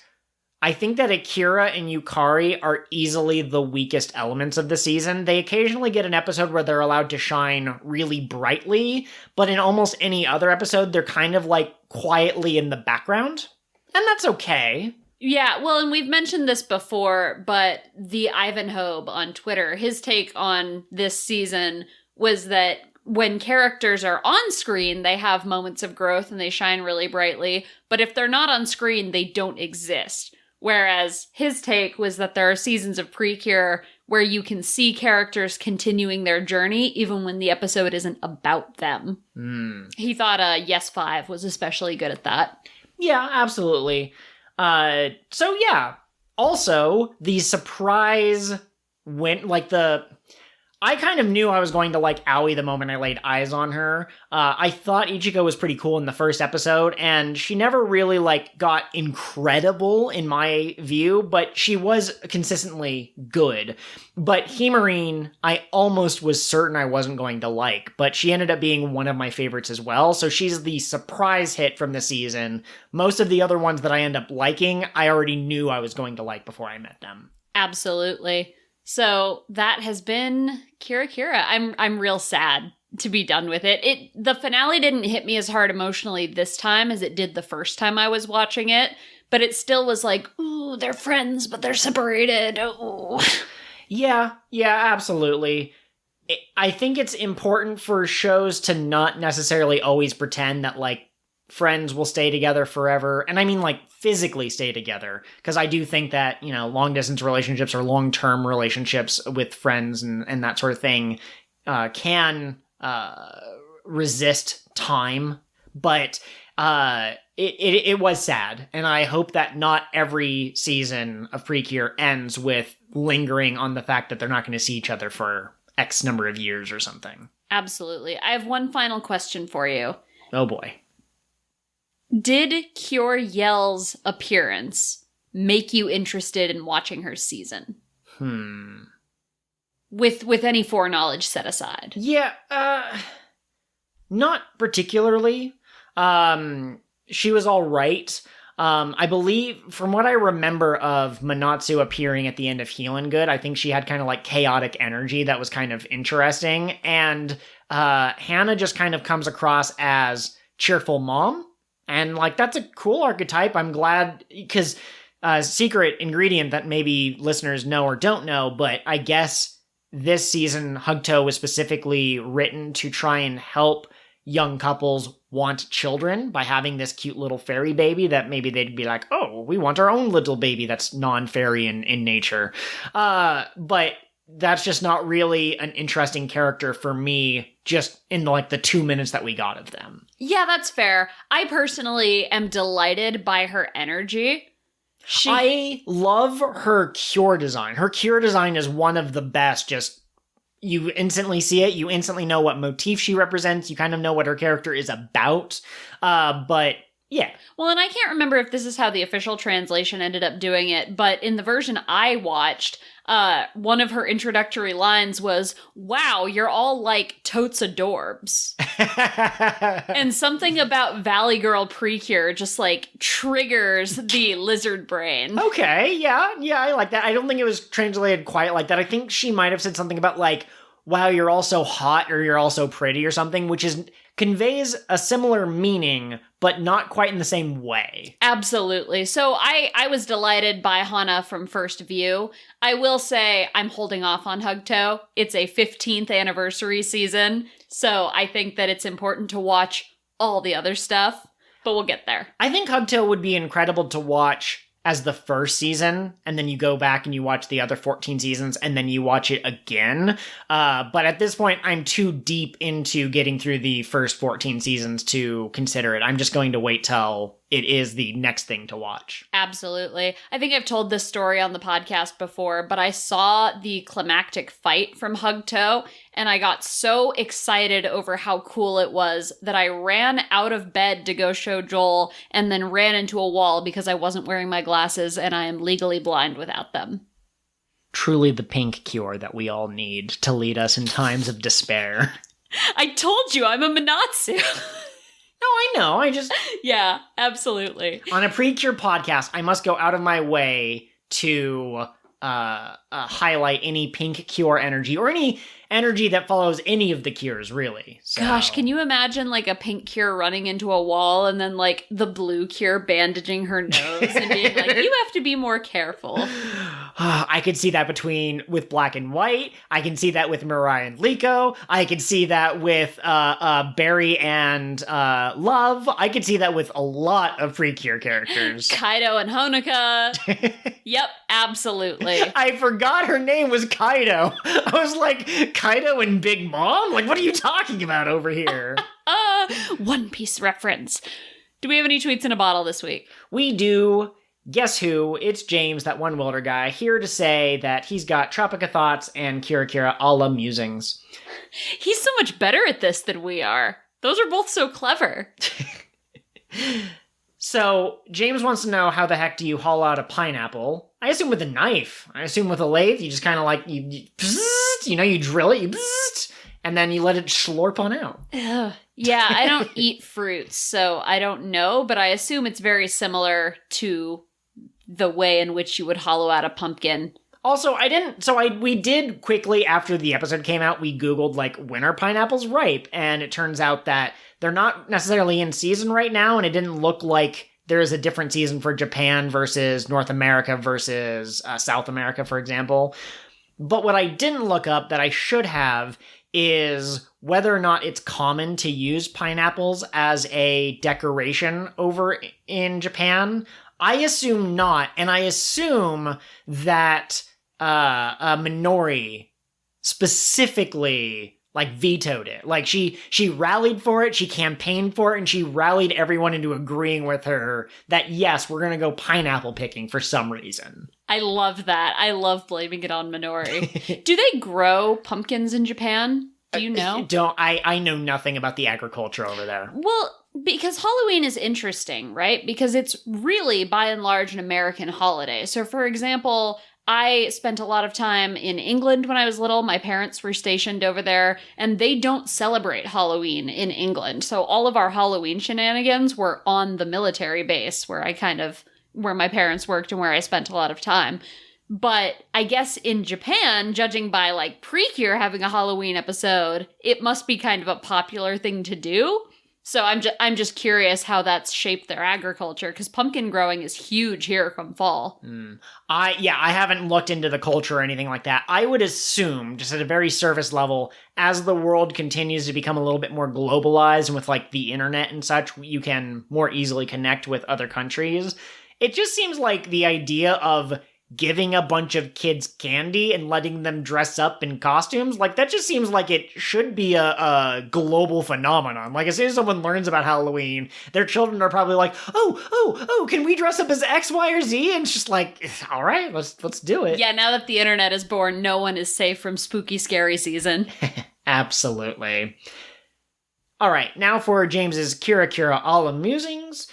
I think that Akira and Yukari are easily the weakest elements of the season. They occasionally get an episode where they're allowed to shine really brightly, but in almost any other episode, they're kind of like quietly in the background. And that's okay. Yeah, well, and we've mentioned this before, but the Ivan Hobe on Twitter, his take on this season was that when characters are on screen, they have moments of growth and they shine really brightly, but if they're not on screen, they don't exist. Whereas his take was that there are seasons of PreCure where you can see characters continuing their journey even when the episode isn't about them. He thought Yes 5 was especially good at that. Yeah, absolutely. So yeah, also the surprise I kind of knew I was going to like Aoi the moment I laid eyes on her. I thought Ichiko was pretty cool in the first episode, and she never really like got incredible in my view, but she was consistently good. But Himurine, I almost was certain I wasn't going to like, but she ended up being one of my favorites as well, so she's the surprise hit from the season. Most of the other ones that I end up liking, I already knew I was going to like before I met them. Absolutely. So that has been Kira. I'm real sad to be done with it. The finale didn't hit me as hard emotionally this time as it did the first time I was watching it, but it still was like, ooh, they're friends, but they're separated. Ooh. Yeah, absolutely. I think it's important for shows to not necessarily always pretend that like friends will stay together forever. And I mean like physically stay together. Because I do think that, long distance relationships or long-term relationships with friends and that sort of thing can resist time. But it was sad. And I hope that not every season of PreCure ends with lingering on the fact that they're not going to see each other for X number of years or something. Absolutely. I have one final question for you. Oh boy. Did Curiel's appearance make you interested in watching her season? With any foreknowledge set aside. Yeah, Not particularly. She was all right. I believe, from what I remember of Manatsu appearing at the end of Healin' Good, I think she had kind of like chaotic energy that was kind of interesting. And Hannah just kind of comes across as cheerful mom. And like, that's a cool archetype. I'm glad, because secret ingredient that maybe listeners know or don't know, but I guess this season, Hugto was specifically written to try and help young couples want children by having this cute little fairy baby that maybe they'd be like, oh, we want our own little baby that's non-fairy in nature. But that's just not really an interesting character for me, just in like the 2 minutes that we got of them. Yeah, that's fair. I personally am delighted by her energy. I love her cure design. Her cure design is one of the best. Just, you instantly see it. You instantly know what motif she represents. You kind of know what her character is about. But yeah. Well, and I can't remember if this is how the official translation ended up doing it, but in the version I watched, one of her introductory lines was, wow, you're all like totes adorbs. And something about Valley Girl PreCure just like triggers the lizard brain. Okay, yeah, I like that. I don't think it was translated quite like that. I think she might have said something about like, wow, you're all so hot or you're all so pretty or something, which conveys a similar meaning, but not quite in the same way. Absolutely. So I was delighted by Hana from first view. I will say I'm holding off on Hugto. It's a 15th anniversary season, so I think that it's important to watch all the other stuff, but we'll get there. I think Hugto would be incredible to watch as the first season, and then you go back and you watch the other 14 seasons, and then you watch it again. But at this point, I'm too deep into getting through the first 14 seasons to consider it. I'm just going to wait till it is the next thing to watch. Absolutely. I think I've told this story on the podcast before, but I saw the climactic fight from Hugto, and I got so excited over how cool it was that I ran out of bed to go show Joel and then ran into a wall because I wasn't wearing my glasses and I am legally blind without them. Truly the pink cure that we all need to lead us in times of despair. I told you I'm a Manatsu. No, I know. I just... Yeah, absolutely. On a PreCure podcast, I must go out of my way to highlight any pink cure energy or any energy that follows any of the cures, really. So. Gosh, can you imagine like a pink cure running into a wall and then like the blue cure bandaging her nose and being like, you have to be more careful. I could see that with Black and White. I can see that with Mirai and Liko. I could see that with Barry and Love. I could see that with a lot of PreCure characters. Kaido and Honoka. Yep, absolutely. I forgot her name was Kaido. I was like, Kaido and Big Mom? Like, what are you talking about over here? One Piece reference. Do we have any tweets in a bottle this week? We do. Guess who? It's James, that one welder guy, here to say that he's got Tropica Thoughts and Kira a la Musings. He's so much better at this than we are. Those are both so clever. So, James wants to know, how the heck do you haul out a pineapple? I assume with a knife. I assume with a lathe, you just kind of like, you drill it, and then you let it slurp on out. Ugh. Yeah, I don't eat fruits, so I don't know, but I assume it's very similar to the way in which you would hollow out a pumpkin. Also, we did quickly, after the episode came out, we Googled, like, when are pineapples ripe? And it turns out that they're not necessarily in season right now, and it didn't look like there is a different season for Japan versus North America versus South America, for example. But what I didn't look up that I should have is whether or not it's common to use pineapples as a decoration over in Japan. I assume not, and I assume that Minori specifically vetoed it. Like, she rallied for it, she campaigned for it, and she rallied everyone into agreeing with her that, yes, we're gonna go pineapple picking for some reason. I love that. I love blaming it on Minori. Do they grow pumpkins in Japan? Do you know? I know nothing about the agriculture over there. Well, because Halloween is interesting, right? Because it's really, by and large, an American holiday. So, for example, I spent a lot of time in England when I was little. My parents were stationed over there, and they don't celebrate Halloween in England. So all of our Halloween shenanigans were on the military base where my parents worked and where I spent a lot of time. But I guess in Japan, judging by like PreCure having a Halloween episode, it must be kind of a popular thing to do. So I'm just curious how that's shaped their agriculture, because pumpkin growing is huge here come fall. I haven't looked into the culture or anything like that. I would assume, just at a very surface level, as the world continues to become a little bit more globalized and with like the internet and such, you can more easily connect with other countries. It just seems like the idea of giving a bunch of kids candy and letting them dress up in costumes, like that just seems like it should be a global phenomenon. Like as soon as someone learns about Halloween, their children are probably like, oh, can we dress up as X, Y, or Z? And it's just like, all right, let's do it. Yeah, now that the internet is born, no one is safe from spooky, scary season. Absolutely. All right, now for James's Kira Alla musings.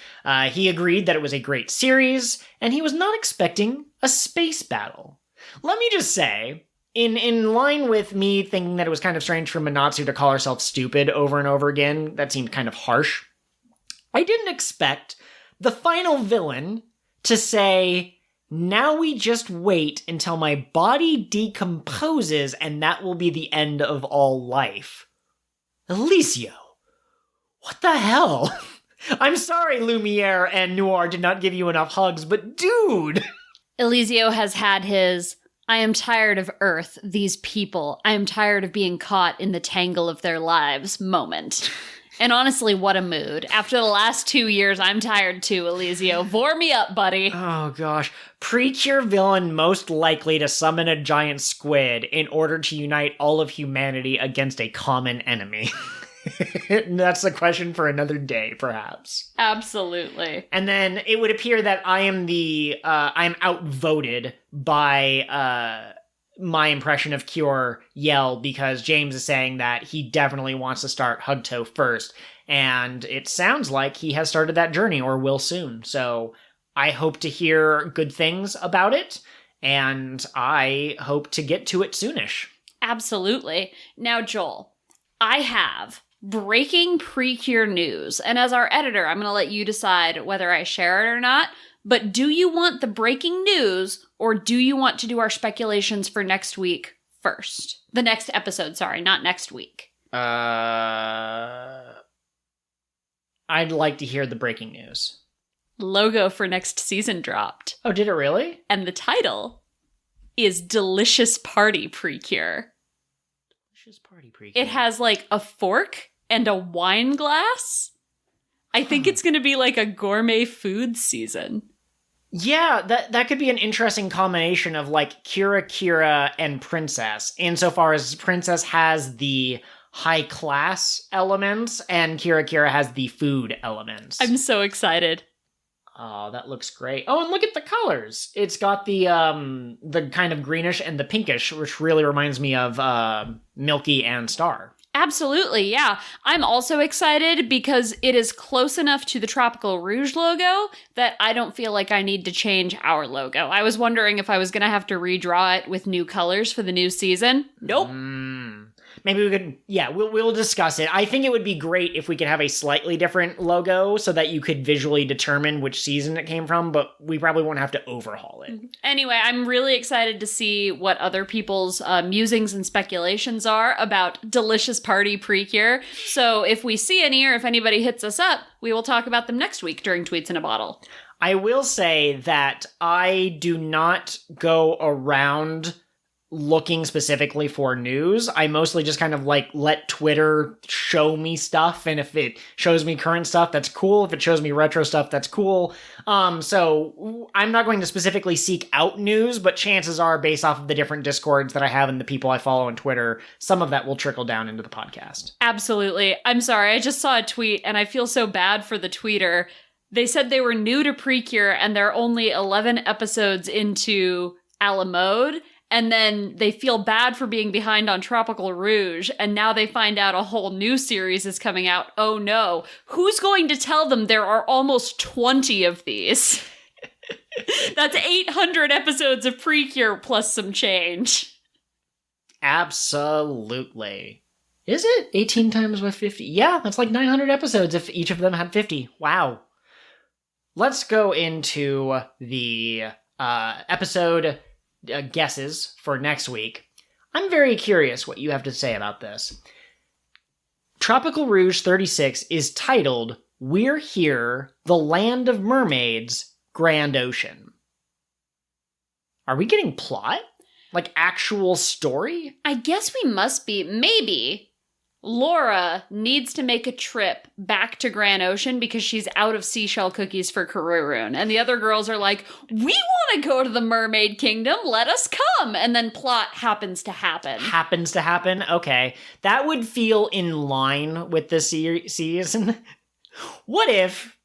He agreed that it was a great series, and he was not expecting a space battle. Let me just say, in line with me thinking that it was kind of strange for Manatsu to call herself stupid over and over again, that seemed kind of harsh, I didn't expect the final villain to say, now we just wait until my body decomposes and that will be the end of all life. Elysio. What the hell? I'm sorry Lumiere and Noir did not give you enough hugs, but dude! Elysio has had his, I am tired of Earth, these people. I am tired of being caught in the tangle of their lives moment. And honestly, what a mood. After the last 2 years, I'm tired too, Elysio. Vore me up, buddy. Oh gosh. PreCure villain most likely to summon a giant squid in order to unite all of humanity against a common enemy. That's a question for another day, perhaps. Absolutely. And then it would appear that I'm outvoted by my impression of Cure Yell, because James is saying that he definitely wants to start Hugto first. And it sounds like he has started that journey or will soon. So I hope to hear good things about it. And I hope to get to it soonish. Absolutely. Now, Joel, I have breaking PreCure news. And as our editor, I'm going to let you decide whether I share it or not. But do you want the breaking news, or do you want to do our speculations for next week first? The next episode, sorry, not next week. I'd like to hear the breaking news. Logo for next season dropped. Oh, did it really? And the title is Delicious Party PreCure. Delicious Party PreCure. It has like a fork and a wine glass. I think it's going to be like a gourmet food season. Yeah, that could be an interesting combination of like Kira and Princess, insofar as Princess has the high class elements and Kira has the food elements. I'm so excited. Oh, that looks great. Oh, and look at the colors. It's got the kind of greenish and the pinkish, which really reminds me of Milky and Star. Absolutely, yeah. I'm also excited because it is close enough to the Tropical Rouge logo that I don't feel like I need to change our logo. I was wondering if I was going to have to redraw it with new colors for the new season. Nope. Maybe we could, we'll discuss it. I think it would be great if we could have a slightly different logo so that you could visually determine which season it came from, but we probably won't have to overhaul it. Anyway, I'm really excited to see what other people's musings and speculations are about Delicious Party PreCure. So if we see any, or if anybody hits us up, we will talk about them next week during Tweets in a Bottle. I will say that I do not go around looking specifically for news. I mostly just kind of like let Twitter show me stuff, and if it shows me current stuff, that's cool. If it shows me retro stuff, that's cool. So I'm not going to specifically seek out news, but chances are, based off of the different Discords that I have and the people I follow on Twitter, some of that will trickle down into the podcast. Absolutely. I'm sorry, I just saw a tweet and I feel so bad for the tweeter. They said they were new to PreCure and they're only 11 episodes into a la mode. And then they feel bad for being behind on Tropical Rouge, and now they find out a whole new series is coming out. Oh no. Who's going to tell them there are almost 20 of these? That's 800 episodes of PreCure plus some change. Absolutely. Is it 18 times with 50? Yeah, that's like 900 episodes if each of them had 50. Wow. Let's go into the episode guesses for next week. I'm very curious what you have to say about this. Tropical Rouge 36 is titled We're Here, the Land of Mermaids, Grand Ocean. Are we getting plot? Like actual story? I guess we must be. Maybe Laura needs to make a trip back to Grand Ocean because she's out of seashell cookies for Karurun. And the other girls are like, we want to go to the Mermaid Kingdom. Let us come. And then plot happens to happen. Happens to happen? Okay. That would feel in line with the season. What if...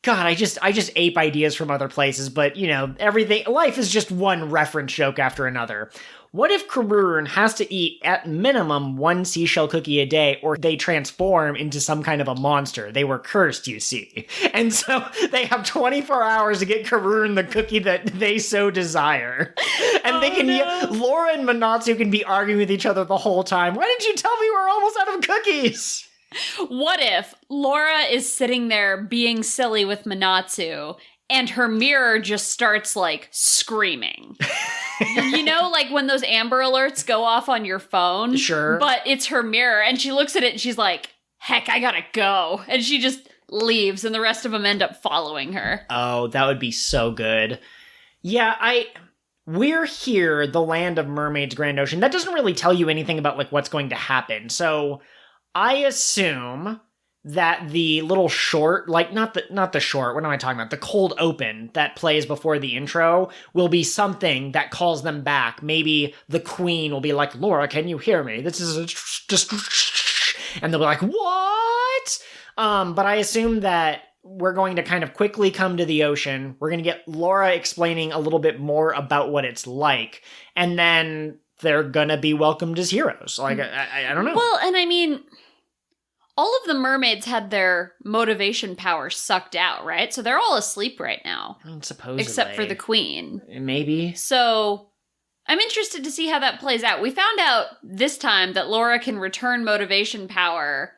God, I just ape ideas from other places, but, you know, everything... Life is just one reference joke after another. What if Karurun has to eat, at minimum, 1 seashell cookie a day, or they transform into some kind of a monster? They were cursed, you see. And so they have 24 hours to get Karurun the cookie that they so desire. And they can... Laura and Manatsu can be arguing with each other the whole time. Why didn't you tell me we're almost out of cookies? What if Laura is sitting there being silly with Manatsu, and her mirror just starts, like, screaming? You know, like when those Amber Alerts go off on your phone? Sure. But it's her mirror, and she looks at it and she's like, heck, I gotta go. And she just leaves, and the rest of them end up following her. Oh, that would be so good. Yeah, We're Here, the Land of Mermaids, Grand Ocean. That doesn't really tell you anything about, like, what's going to happen. So I assume that the little short, like, not the short, what am I talking about? The cold open that plays before the intro will be something that calls them back. Maybe the queen will be like, Laura, can you hear me? This is just, and they'll be like, what? But I assume that we're going to kind of quickly come to the ocean. We're going to get Laura explaining a little bit more about what it's like. And then they're going to be welcomed as heroes. Like, I don't know. Well, and I mean... all of the mermaids had their motivation power sucked out, right? So they're all asleep right now. Supposedly. Except for the queen. Maybe. So I'm interested to see how that plays out. We found out this time that Laura can return motivation power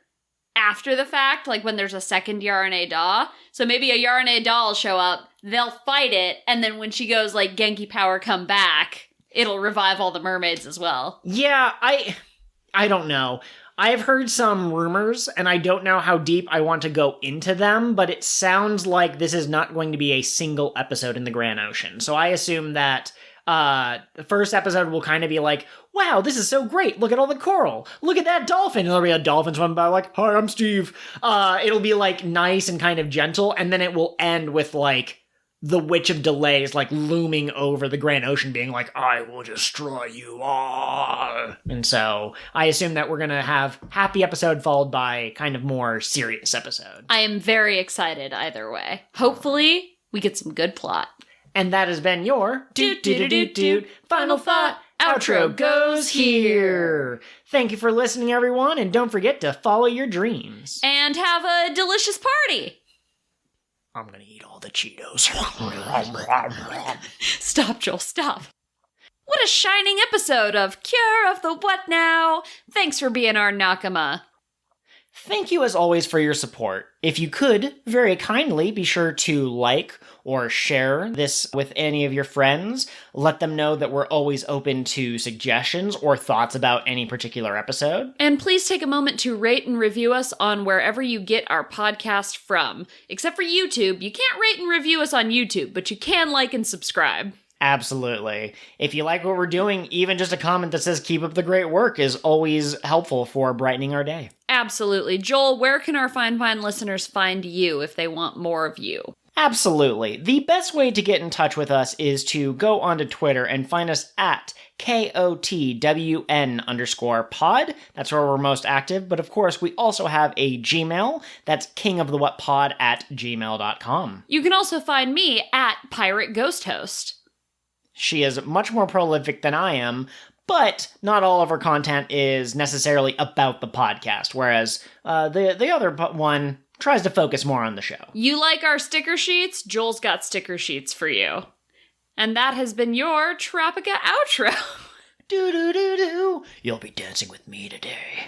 after the fact, like when there's a second Yarane Da. So maybe a Yarane Da will show up, they'll fight it, and then when she goes like Genki power come back, it'll revive all the mermaids as well. Yeah, I don't know. I've heard some rumors, and I don't know how deep I want to go into them, but it sounds like this is not going to be a single episode in the Grand Ocean. So I assume that the first episode will kind of be like, wow, this is so great. Look at all the coral. Look at that dolphin. And there'll be a dolphin swimming by like, hi, I'm Steve. It'll be like nice and kind of gentle, and then it will end with like the Witch of Delays like looming over the Grand Ocean being like, I will destroy you all. And so I assume that we're going to have happy episode followed by kind of more serious episode. I am very excited either way. Hopefully we get some good plot. And that has been your doot final thought outro goes here. Thank you for listening, everyone, and don't forget to follow your dreams. And have a delicious party. I'm gonna eat all the Cheetos. Stop, Joel, stop. What a shining episode of Cure of the What Now. Thanks for being our Nakama. Thank you as always for your support. If you could, very kindly, be sure to like or share this with any of your friends. Let them know that we're always open to suggestions or thoughts about any particular episode. And please take a moment to rate and review us on wherever you get our podcast from. Except for YouTube. You can't rate and review us on YouTube, but you can like and subscribe. Absolutely. If you like what we're doing, even just a comment that says keep up the great work is always helpful for brightening our day. Absolutely. Joel, where can our fine listeners find you if they want more of you? Absolutely. The best way to get in touch with us is to go onto Twitter and find us at KOTWN_pod. That's where we're most active. But of course, we also have a Gmail. That's kingofthewhatpod@gmail.com. You can also find me at Pirate Ghost Host. She is much more prolific than I am, but not all of her content is necessarily about the podcast, whereas the other one tries to focus more on the show. You like our sticker sheets? Joel's got sticker sheets for you. And that has been your Tropica outro. Do-do-do-do. You'll be dancing with me today.